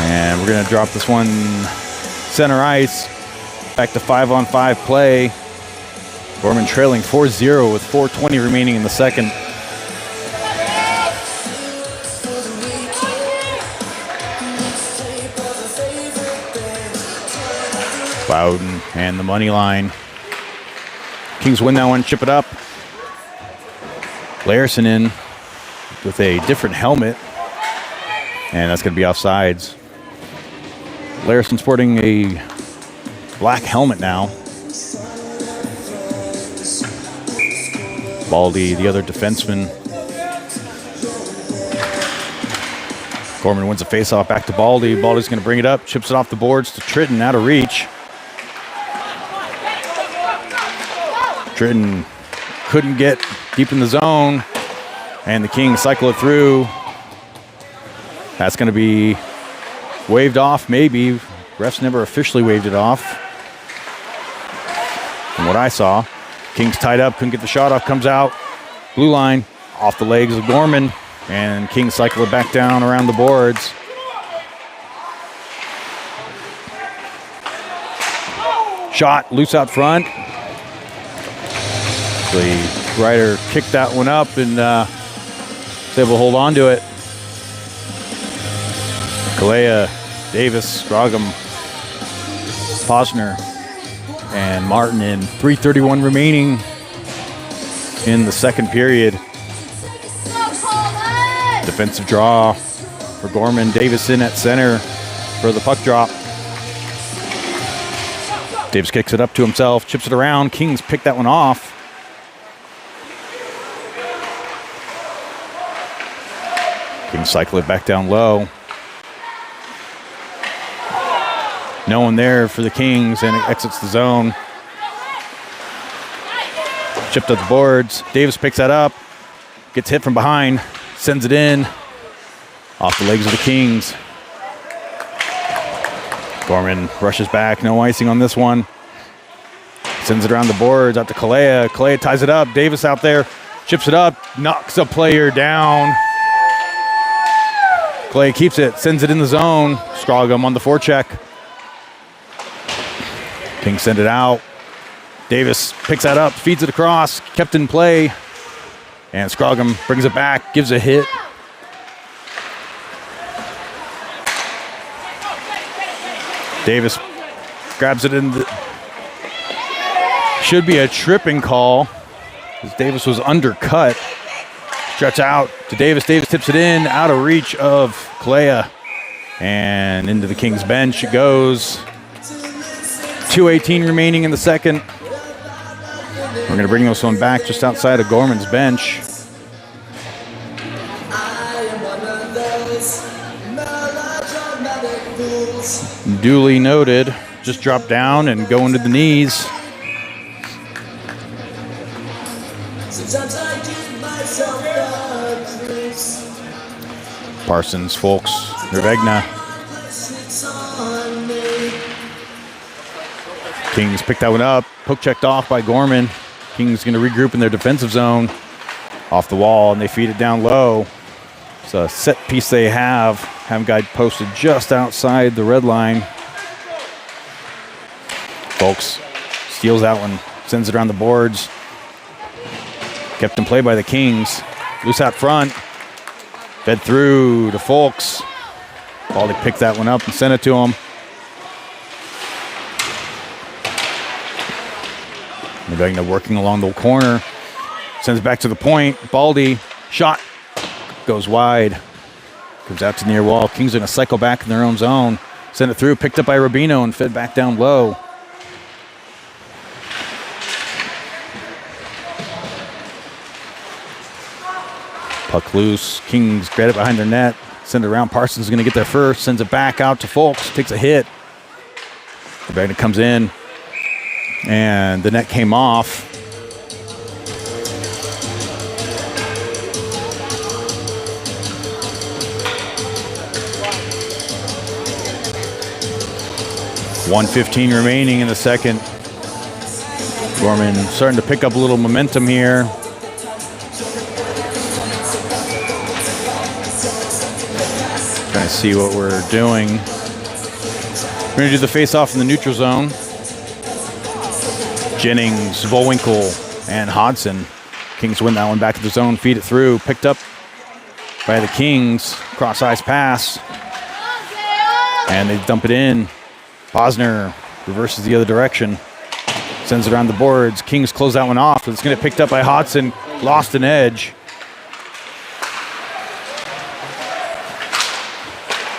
And we're going to drop this one center ice. Back to 5-on-5 play. Gorman trailing 4-0 with 4:20 remaining in the second. Bowden and the money line. Kings win that one, chip it up. Larson in with a different helmet. And that's going to be offsides. Larson sporting a black helmet now. Baldy, the other defenseman. Gorman wins a faceoff back to Baldy. Baldy's going to bring it up, chips it off the boards to Tritton, out of reach. Tritton couldn't get deep in the zone, and the Kings cycle it through. That's going to be waved off, maybe. Refs never officially waved it off. From what I saw, Kings tied up, couldn't get the shot off, comes out. Blue line, off the legs of Gorman, and Kings cycle it back down around the boards. Shot, loose out front. The Ryder kicked that one up and was able to hold on to it. Kalea, Davis, Scroggum, Posner, and Martin in. 3:31 remaining in the second period. Defensive draw for Gorman. Davis in at center for the puck drop. Davis kicks it up to himself, chips it around. Kings pick that one off. Kings cycle it back down low. No one there for the Kings, and it exits the zone. Chipped at the boards. Davis picks that up. Gets hit from behind. Sends it in. Off the legs of the Kings. Gorman rushes back. No icing on this one. Sends it around the boards. Out to Kalea. Kalea ties it up. Davis out there. Chips it up. Knocks a player down. Kalea keeps it. Sends it in the zone. Scroggum on the forecheck. Kings send it out. Davis picks that up, feeds it across, kept in play. And Scroggum brings it back, gives a hit. Davis grabs it in the... Should be a tripping call, because Davis was undercut. Stretch out to Davis. Davis tips it in, out of reach of Kalea. And into the Kings bench it goes. 2:18 remaining in the second. We're going to bring this one back just outside of Gorman's bench. Duly noted. Just drop down and go into the knees. Parsons, Folks, Revegna. Kings pick that one up. Poke checked off by Gorman. Kings going to regroup in their defensive zone. Off the wall, and they feed it down low. It's a set piece they have. Have guy posted just outside the red line. Folks steals that one. Sends it around the boards. Kept in play by the Kings. Loose out front. Fed through to Folks. Baldy picked that one up and sent it to him. Nevegna working along the corner. Sends it back to the point. Baldy, shot, goes wide. Comes out to near wall. Kings are going to cycle back in their own zone. Send it through, picked up by Rubino and fed back down low. Puck loose. Kings get it behind their net. Send it around. Parsons is going to get there first. Sends it back out to Folks. Takes a hit. Nevegna comes in. And the net came off. .1:15 remaining in the second. Gorman starting to pick up a little momentum here. Trying to see what we're doing. We're going to do the face-off in the neutral zone. Jennings, Volwinkle, and Hodson. Kings win that one back to the zone, feed it through. Picked up by the Kings. Cross-ice pass. And they dump it in. Posner reverses the other direction. Sends it around the boards. Kings close that one off. It's going to get picked up by Hodson. Lost an edge.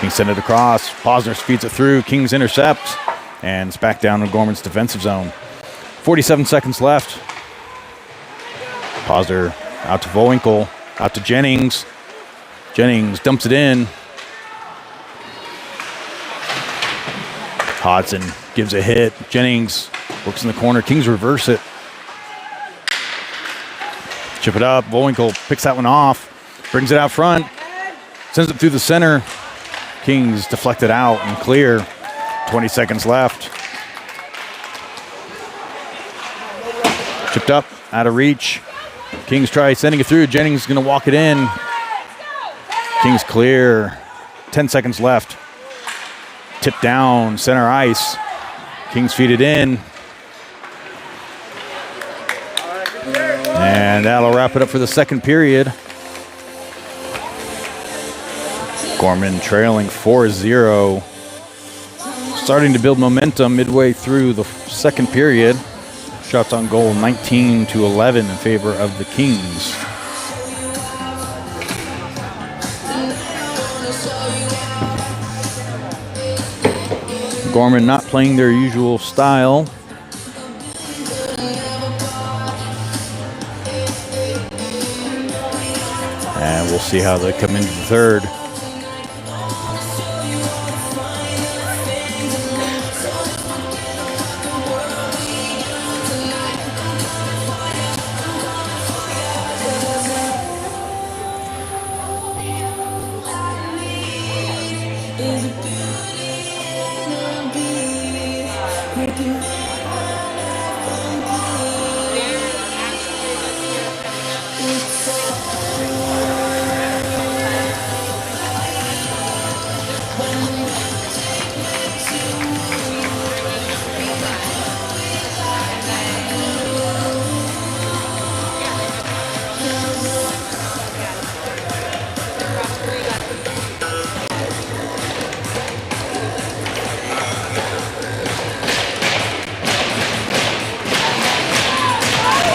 Kings send it across. Posner feeds it through. Kings intercept. And it's back down to Gorman's defensive zone. 47 seconds left. Posner out to Volwinkle. Out to Jennings. Jennings dumps it in. Hodson gives a hit. Jennings works in the corner. Kings reverse it. Chip it up. Volwinkle picks that one off. Brings it out front. Sends it through the center. Kings deflect it out and clear. 20 seconds left. Chipped up, out of reach. Kings try sending it through. Jennings is going to walk it in. Kings clear. 10 seconds left. Tip down, center ice. Kings feed it in. And that'll wrap it up for the second period. Gorman trailing 4-0. Starting to build momentum midway through the second period. Shots on goal 19-11 in favor of the Kings. Gorman not playing their usual style. And we'll see how they come into the third.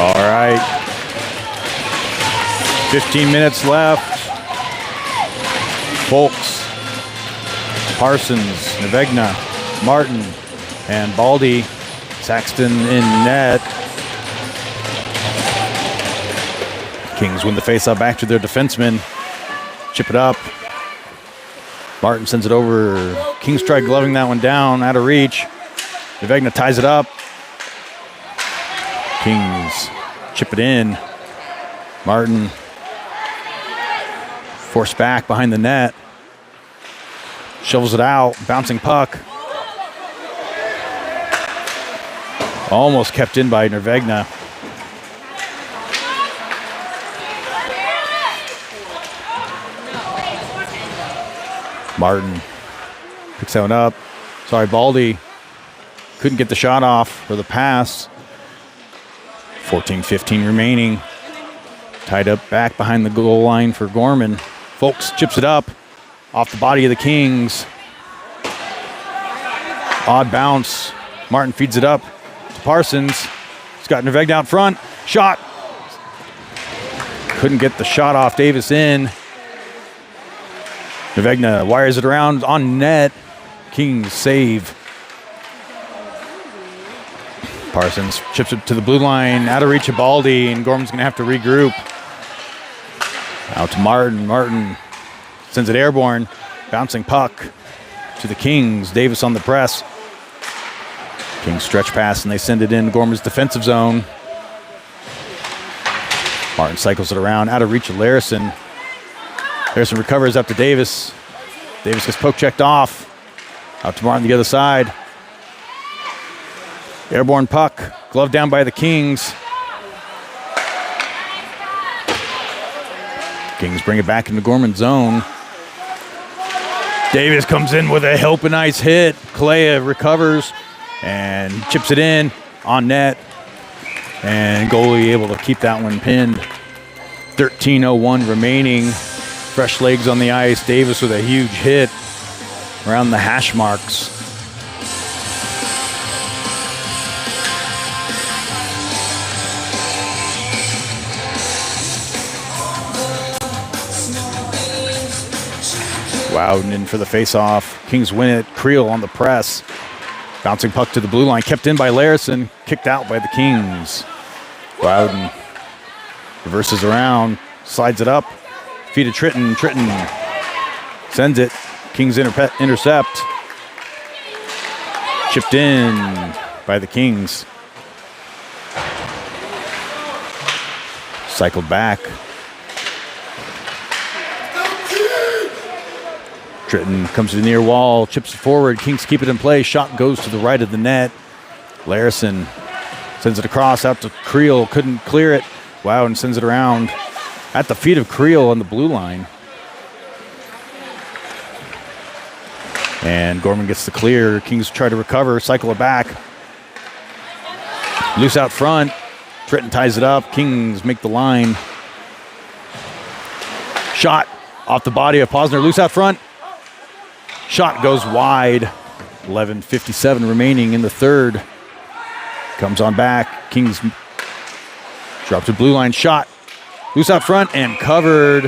All right. 15 minutes left. Folks, Parsons, Nevegna, Martin, and Baldy. Saxton in net. Kings win the faceoff back to their defenseman. Chip it up. Martin sends it over. Kings try gloving that one down, out of reach. Nevegna ties it up. Kings chip it in. Martin forced back behind the net. Shovels it out. Bouncing puck. Almost kept in by Nevegna. Martin picks that one up. Sorry, Baldy couldn't get the shot off or the pass. 14-15 remaining. Tied up back behind the goal line for Gorman. Folks chips it up off the body of the Kings. Odd bounce. Martin feeds it up to Parsons. He's got Nervegna out front. Shot. Couldn't get the shot off. Davis in. Nervegna wires it around on net. Kings save. Parsons chips it to the blue line. Out of reach of Baldy, and Gorman's going to have to regroup. Out to Martin. Martin sends it airborne. Bouncing puck to the Kings. Davis on the press. Kings stretch pass, and they send it in Gorman's defensive zone. Martin cycles it around. Out of reach of Larison. Larison recovers up to Davis. Davis gets poke checked off. Out to Martin the other side. Airborne puck. Glove down by the Kings. Kings bring it back into Gorman zone. Davis comes in with a helping ice hit. Kalea recovers and chips it in on net. And goalie able to keep that one pinned. 13:01 remaining. Fresh legs on the ice. Davis with a huge hit around the hash marks. Wowden in for the face-off. Kings win it. Creel on the press. Bouncing puck to the blue line. Kept in by Larison. Kicked out by the Kings. Wowden reverses around. Slides it up. Feed to Tritton. Tritton sends it. Kings intercept. Chipped in by the Kings. Cycled back. Tritton comes to the near wall, chips it forward. Kings keep it in play. Shot goes to the right of the net. Larison sends it across out to Creel. Couldn't clear it. Wow, and sends it around at the feet of Creel on the blue line. And Gorman gets the clear. Kings try to recover, cycle it back. Loose out front. Tritton ties it up. Kings make the line. Shot off the body of Posner. Loose out front. Shot goes wide. 11:57 remaining in the third. Comes on back. Kings drop to blue line. Shot. Loose out front and covered.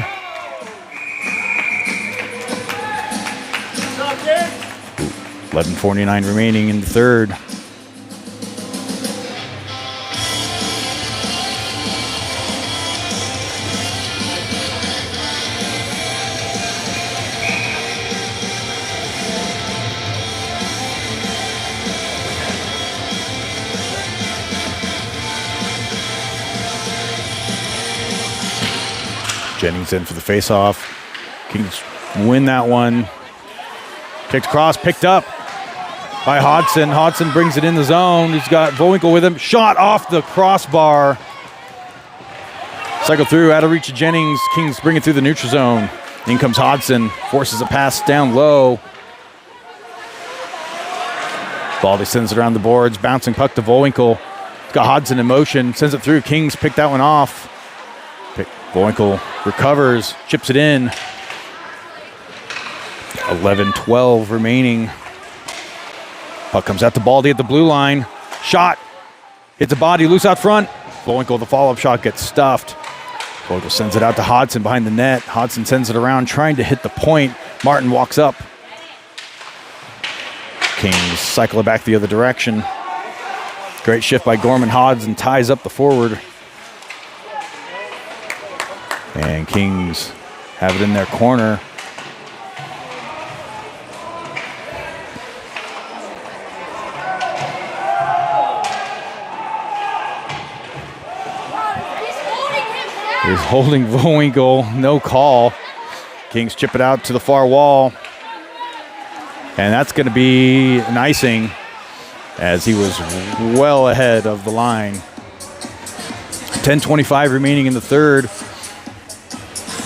Ooh, 11:49 remaining in the third. Jennings in for the face-off. Kings win that one. Kicked across, picked up by Hodson. Hodson brings it in the zone. He's got Vowinkle with him. Shot off the crossbar. Cycle through, out of reach of Jennings. Kings bring it through the neutral zone. In comes Hodson, forces a pass down low. Baldy sends it around the boards, bouncing puck to Vowinkle. He's got Hodson in motion, sends it through. Kings pick that one off. Vowinkle recovers, chips it in. 11:12 remaining. Puck comes out to Baldy at the blue line. Shot. Hits a body, loose out front. Vowinkle, the follow-up shot gets stuffed. Vowinkle sends it out to Hodson behind the net. Hodson sends it around, trying to hit the point. Martin walks up. Kings cycle it back the other direction. Great shift by Gorman. Hodson ties up the forward. And Kings have it in their corner. He's holding Vowinkle, no call. Kings chip it out to the far wall. And that's going to be an icing as he was well ahead of the line. 10:25 remaining in the third.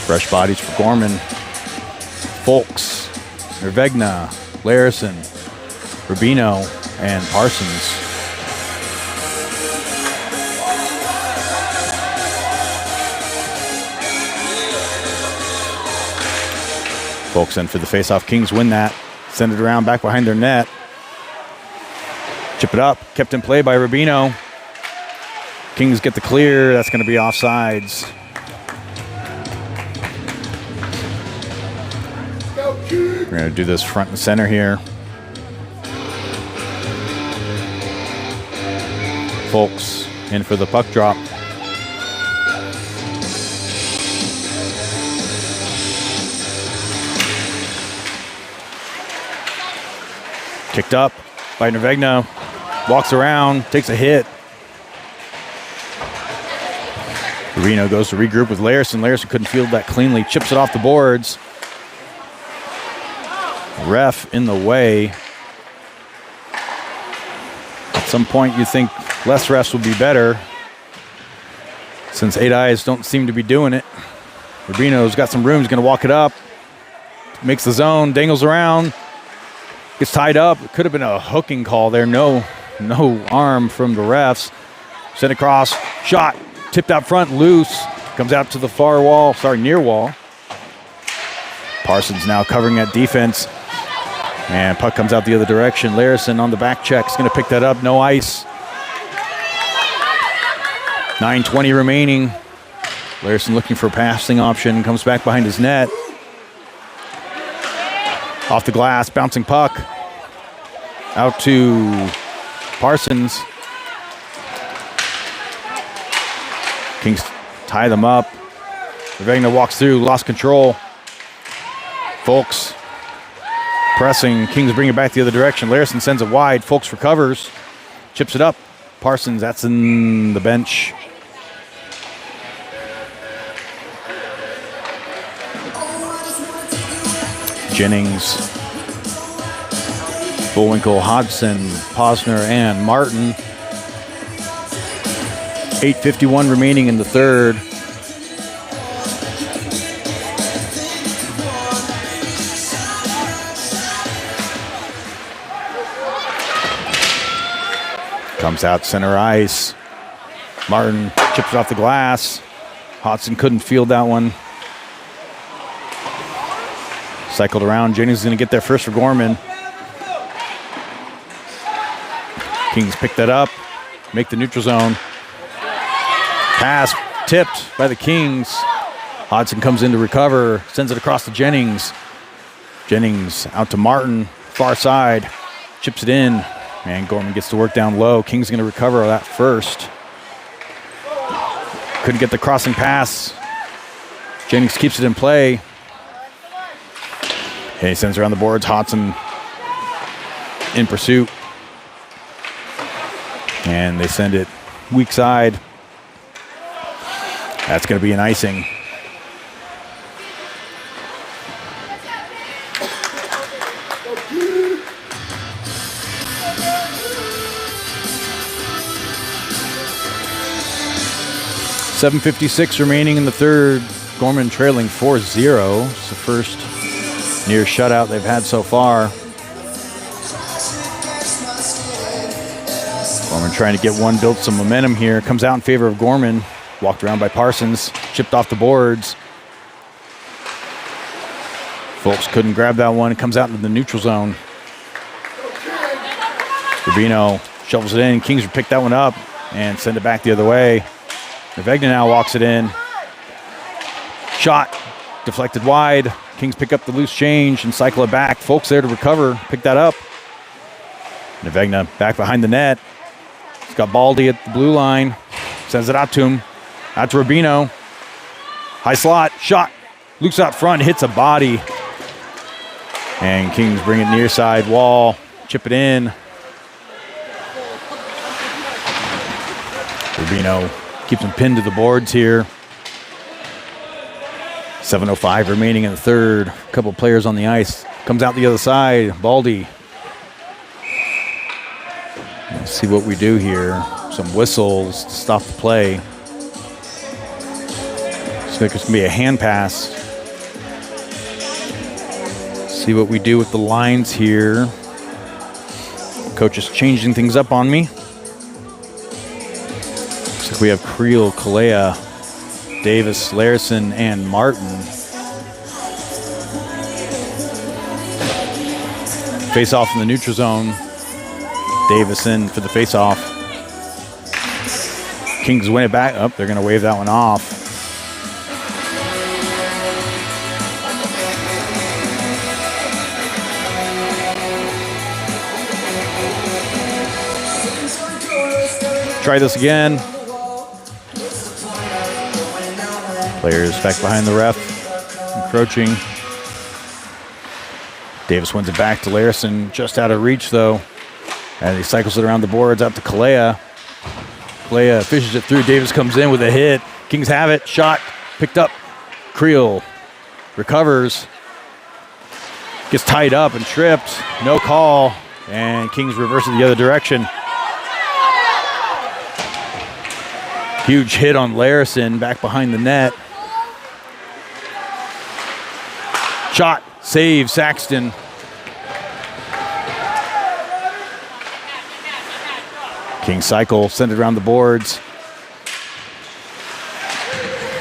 Fresh bodies for Gorman. Folks, Nervegna, Larison, Rubino, and Parsons. Folks in for the faceoff. Kings win that. Send it around back behind their net. Chip it up. Kept in play by Rubino. Kings get the clear. That's going to be offsides. We're going to do this front and center here. Folks in for the puck drop. Kicked up by Nervegna. Walks around, takes a hit. Reno goes to regroup with Larison. Larison couldn't field that cleanly. Chips it off the boards. Ref in the way. At some point, you think less refs would be better, since 8 eyes don't seem to be doing it. Rubino's got some room. He's going to walk it up. Makes the zone. Dangles around. Gets tied up. It could have been a hooking call there. No arm from the refs. Sent across. Shot. Tipped out front. Loose. Comes out to the far wall. Near wall. Parsons now covering that defense. And puck comes out the other direction. Larison on the back check is going to pick that up. No ice. 9:20 remaining. Larison looking for a passing option. Comes back behind his net. Off the glass. Bouncing puck. Out to Parsons. Kings tie them up. Nervegna walks through. Lost control. Folks pressing. Kings bring it back the other direction. Larison sends it wide. Folks recovers. Chips it up. Parsons, that's in the bench. Jennings, Bullwinkle, Hodgson, Posner, and Martin. 8:51 remaining in the third. Comes out center ice. Martin chips it off the glass. Hodgson couldn't field that one. Cycled around. Jennings is going to get there first for Gorman. Kings pick that up. Make the neutral zone. Pass tipped by the Kings. Hodgson comes in to recover. Sends it across to Jennings. Jennings out to Martin. Far side. Chips it in. And Gorman gets to work down low. Kings going to recover that first. Couldn't get the crossing pass. Jennings keeps it in play. And he sends around the boards. Hodgson in pursuit. And they send it weak side. That's going to be an icing. .756 remaining in the third. Gorman trailing 4-0. It's the first near shutout they've had so far. Gorman trying to get one, build some momentum here. Comes out in favor of Gorman. Walked around by Parsons. Chipped off the boards. Folks couldn't grab that one. It comes out into the neutral zone. Rubino shovels it in. Kings would pick that one up and send it back the other way. Nervegna now walks it in. Shot. Deflected wide. Kings pick up the loose change and cycle it back. Folks there to recover. Pick that up. Nervegna back behind the net. He's got Baldy at the blue line. Sends it out to him. Out to Rubino. High slot. Shot. Luke's out front. Hits a body. And Kings bring it near side wall. Chip it in. Rubino keeps him pinned to the boards here. 7:05 remaining in the third. A couple players on the ice. Comes out the other side. Baldy. Let's see what we do here. Some whistles to stop the play. Looks like it's going to be a hand pass. See what we do with the lines here. Coach is changing things up on me. Looks like we have Creel, Kalea, Davis, Larison, and Martin. Face off in the neutral zone. Davis in for the face off. Kings win it back. Oh, they're going to wave that one off. Try this again. Players back behind the ref, encroaching. Davis wins it back to Larison, just out of reach though. As he cycles it around the boards, out to Kalea. Kalea fishes it through. Davis comes in with a hit. Kings have it. Shot picked up. Creel recovers. Gets tied up and tripped. No call. And Kings reverses the other direction. Huge hit on Larison back behind the net. Shot. Save. Saxton. King cycle, send it around the boards.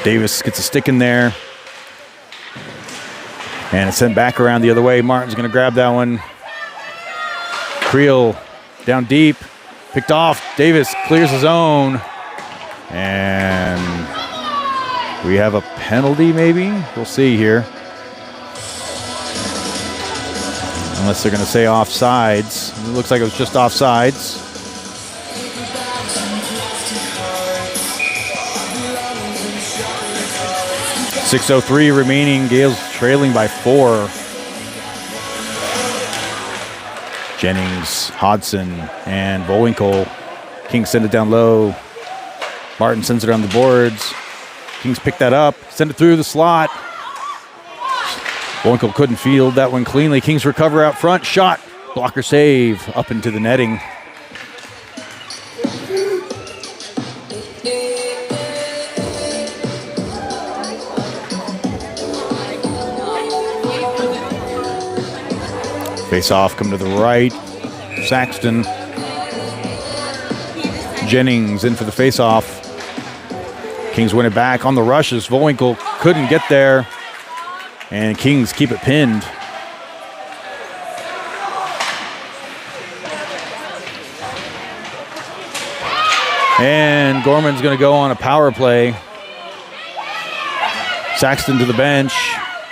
Davis gets a stick in there. And it's sent back around the other way. Martin's going to grab that one. Creel down deep. Picked off. Davis clears his own. And we have a penalty maybe? We'll see here. Unless they're going to say offsides. It looks like it was just offsides. 6:03 remaining. Gales trailing by 4. Jennings, Hodson, and Bullwinkle. Kings send it down low. Martin sends it around the boards. Kings pick that up, send it through the slot. Bullwinkle couldn't field that one cleanly. Kings recover out front. Shot, blocker save, up into the netting. Face off, come to the right. Saxton. Jennings in for the face off. Kings win it back on the rushes. Bullwinkle couldn't get there. And Kings keep it pinned. And Gorman's going to go on a power play. Saxton to the bench.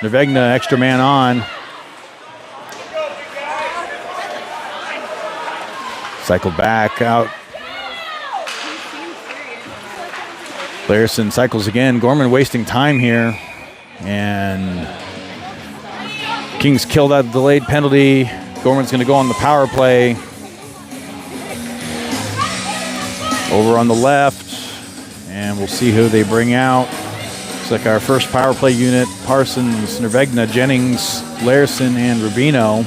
Nervegna, extra man on. Cycle back out. Larison cycles again. Gorman wasting time here. And Kings kill that delayed penalty. Gorman's going to go on the power play. Over on the left. And we'll see who they bring out. Looks like our first power play unit. Parsons, Nervegna, Jennings, Larison, and Rubino.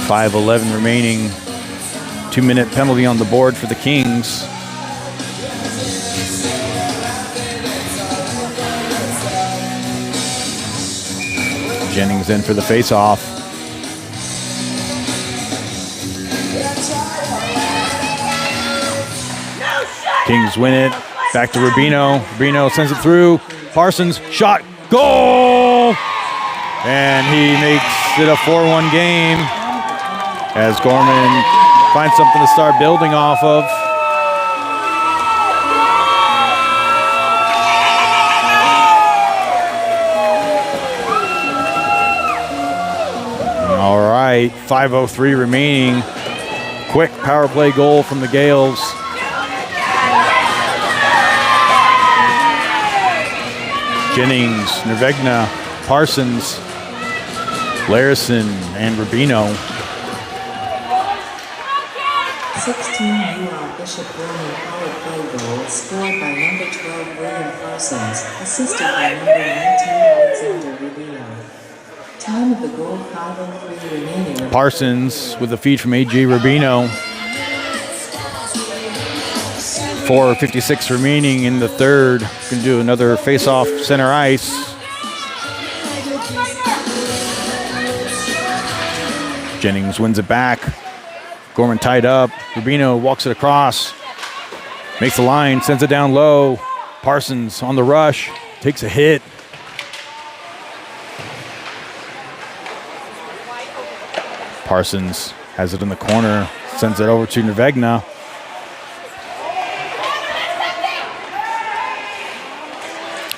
5:11 remaining. 2-minute penalty on the board for the Kings. Jennings in for the face-off. Kings win it. Back to Rubino. Rubino sends it through. Parsons, shot, goal! And he makes it a 4-1 game. As Gorman finds something to start building off of. All right, 5:03 remaining. Quick power play goal from the Gales. Jennings, Nervegna, Parsons, Larison, and Rubino. 16UAA Bishop Gorman power play goal scored by number 12 William Parsons, assisted by number 19 Alexander Rubino. Time of the goal 5:03 remaining. Parsons with the feed from A.J. Rubino. 4:56 remaining in the third. Going to do another face-off center ice. Jennings wins it back. Gorman tied up. Rubino walks it across. Makes the line, sends it down low. Parsons on the rush. Takes a hit. Parsons has it in the corner, sends it over to Nevegna.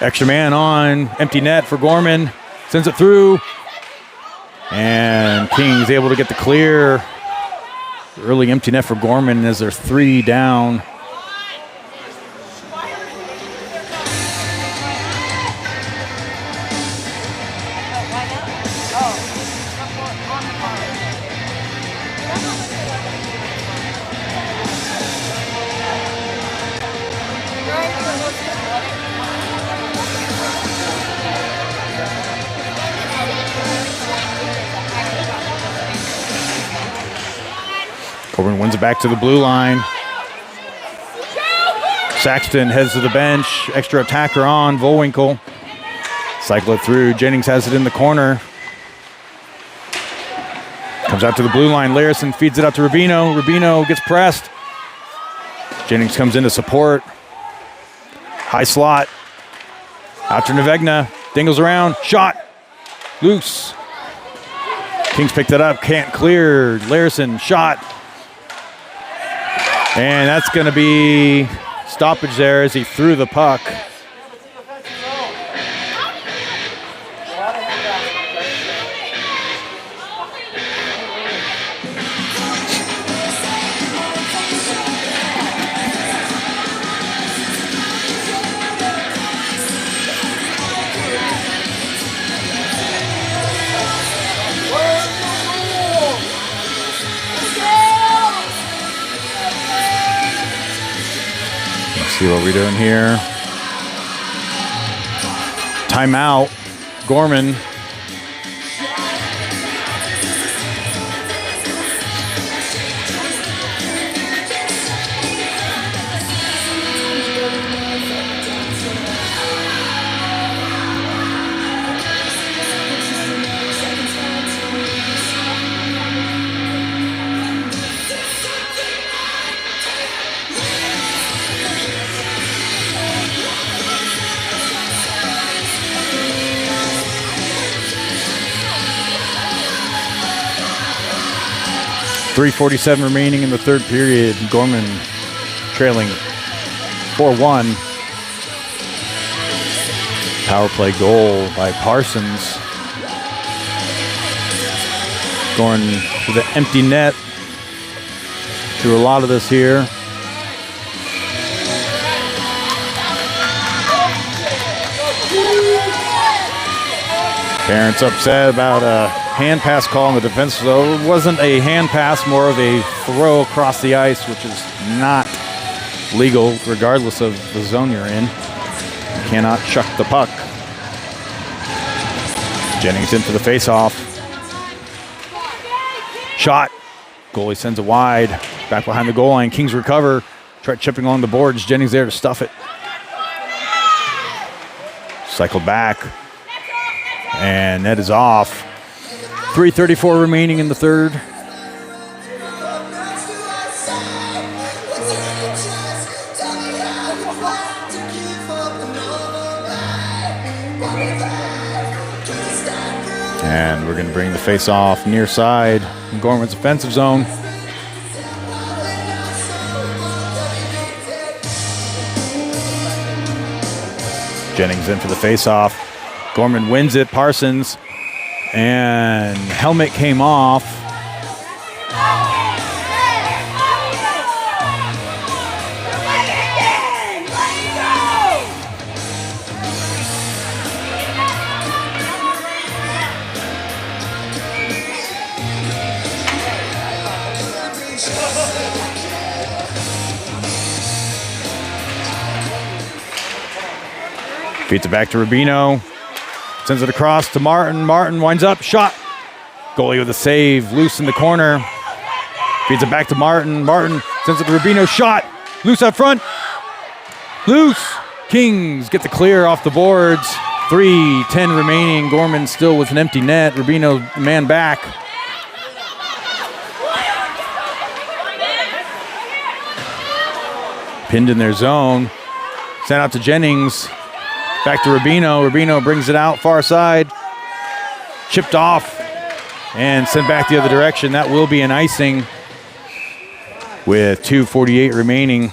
Extra man on, empty net for Gorman, sends it through. And King's able to get the clear. Early empty net for Gorman as they're 3 down. Gorman wins it back to the blue line. Saxton heads to the bench. Extra attacker on, Volwinkle. Cycle it through. Jennings has it in the corner. Comes out to the blue line. Larison feeds it out to Rubino. Rubino gets pressed. Jennings comes in to support. High slot. Out to Nevegna. Dingles around. Shot. Loose. Kings picked it up. Can't clear. Larison. Shot. And that's going to be stoppage there as he threw the puck. See what we're doing here. Timeout. Gorman. .347 remaining in the third period. Gorman trailing 4-1. Power play goal by Parsons. Going to the empty net through a lot of this here. Parents upset about a hand pass call on the defense, so it wasn't a hand pass, more of a throw across the ice, which is not legal regardless of the zone you're in. You cannot chuck the puck. Jennings in for the face-off. Shot. Goalie sends it wide. Back behind the goal line. Kings recover. Try chipping along the boards. Jennings there to stuff it. Cycle back. And that is off. 3:34 remaining in the third. And we're going to bring the face-off near side in Gorman's offensive zone. Jennings in for the face-off. Gorman wins it. Parsons. And helmet came off. Feeds it back to Rubino. Sends it across to Martin. Martin winds up. Shot. Goalie with a save. Loose in the corner. Feeds it back to Martin. Martin sends it to Rubino. Shot. Loose out front. Loose. Kings get the clear off the boards. 3:10 remaining. Gorman still with an empty net. Rubino man back. Pinned in their zone. Sent out to Jennings. Back to Rubino. Rubino brings it out far side. Chipped off. and sent back the other direction. That will be an icing with 2:48 remaining.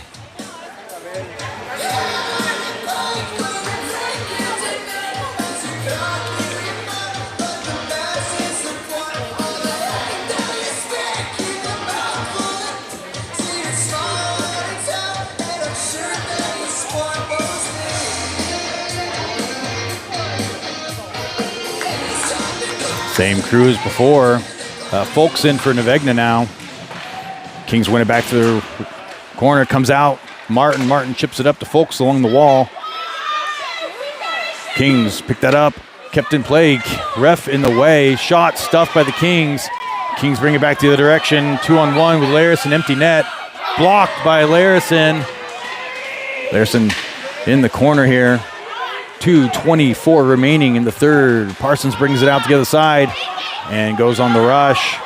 Same crew as before. Folks in for Nevegna now. Kings win it back to the corner. Comes out. Martin chips it up to Folks along the wall. Kings pick that up. Kept in play. Ref in the way. Shot stuffed by the Kings. Kings bring it back the other direction. 2-on-1 with Larison. Empty net. Blocked by Larison. Larison in the corner here. 2:24 remaining in the third. Parsons brings it out to the other side and goes on the rush.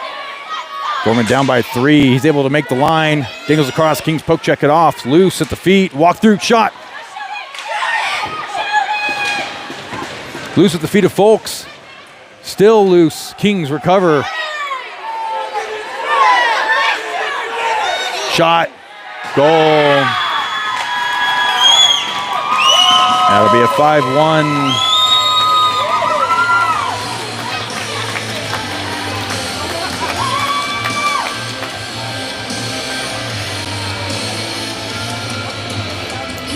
Gorman down by 3. He's able to make the line. Dingles across. Kings poke check it off. Loose at the feet. Walk through. Shot. Loose at the feet of Folks. Still loose. Kings recover. Shot. Goal. That'll be a 5-1.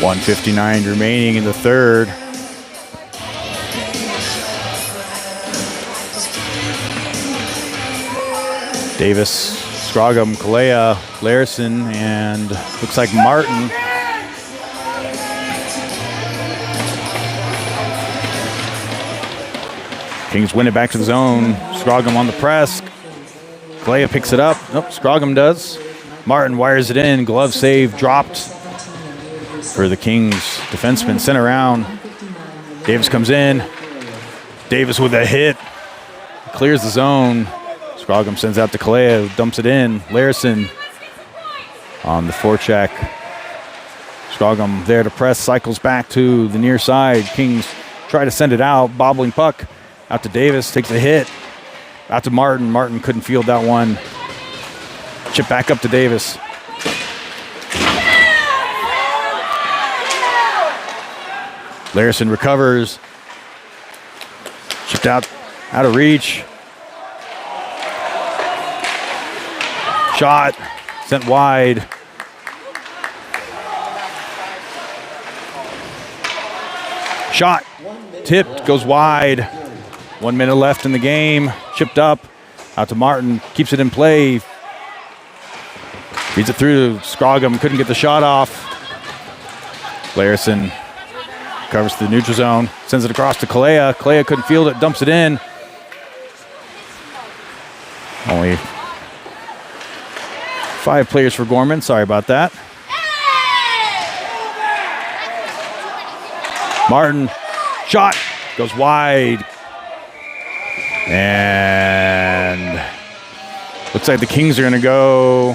.159 remaining in the third. Davis, Scroggum, Kalea, Larison, and looks like Martin. Kings win it back to the zone. Scroggum on the press. Kalea picks it up. Nope, Scroggum does. Martin wires it in. Glove save dropped for the Kings defenseman. Sent around. Davis comes in. Davis with a hit. Clears the zone. Scroggum sends out to Kalea, who dumps it in. Larison on the forecheck. Scroggum there to press. Cycles back to the near side. Kings try to send it out. Bobbling puck. Out to Davis, takes a hit. Out to Martin. Martin couldn't field that one. Chip back up to Davis. Larison recovers. Chipped out of reach. Shot, sent wide. Shot, tipped, goes wide. 1 minute left in the game. Chipped up, out to Martin, keeps it in play. Feeds it through to Scroggum, couldn't get the shot off. Larison covers to the neutral zone, sends it across to Kalea. Kalea couldn't field it, dumps it in. Only 5 players for Gorman, sorry about that. Martin, shot, goes wide. And looks like the Kings are going to go.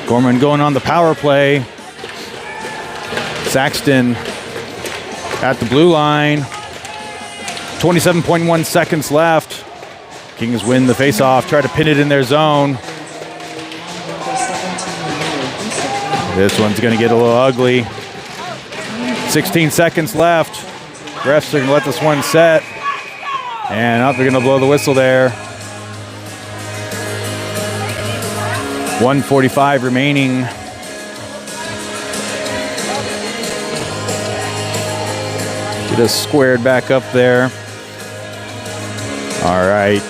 Gorman going on the power play. Saxton at the blue line. 27.1 seconds left. Kings win the faceoff, try to pin it in their zone. This one's going to get a little ugly. 16 seconds left. Refs are going to let this one set. And they're going to blow the whistle there. 1:45 remaining. Get us squared back up there. All right.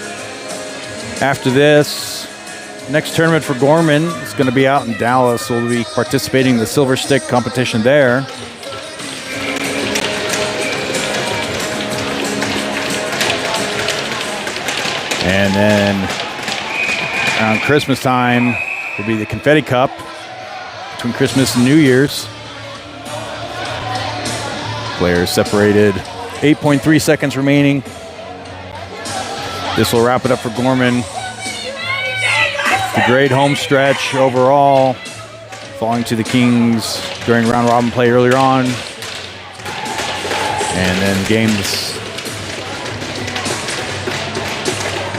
After this, next tournament for Gorman is going to be out in Dallas. We'll be participating in the Silver Stick competition there. And then Around Christmas time will be the Confetti Cup between Christmas and New Year's. Players separated, 8.3 seconds remaining. This will wrap it up for Gorman. The great home stretch overall, falling to the Kings during round robin play earlier on. And then the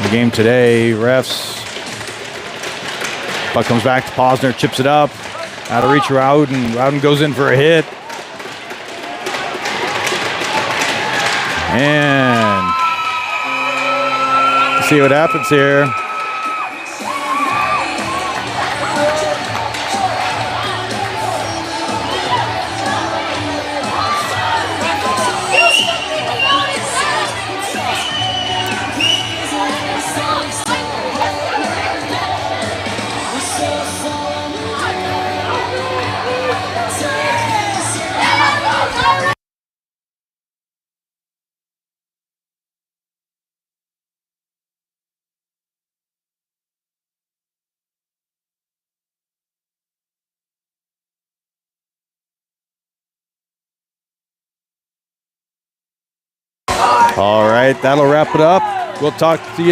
game today, refs. Puck comes back to Posner, chips it up. Out of reach of Rowden. Rowden goes in for a hit. And see what happens here. All right, that'll wrap it up. We'll talk to you next.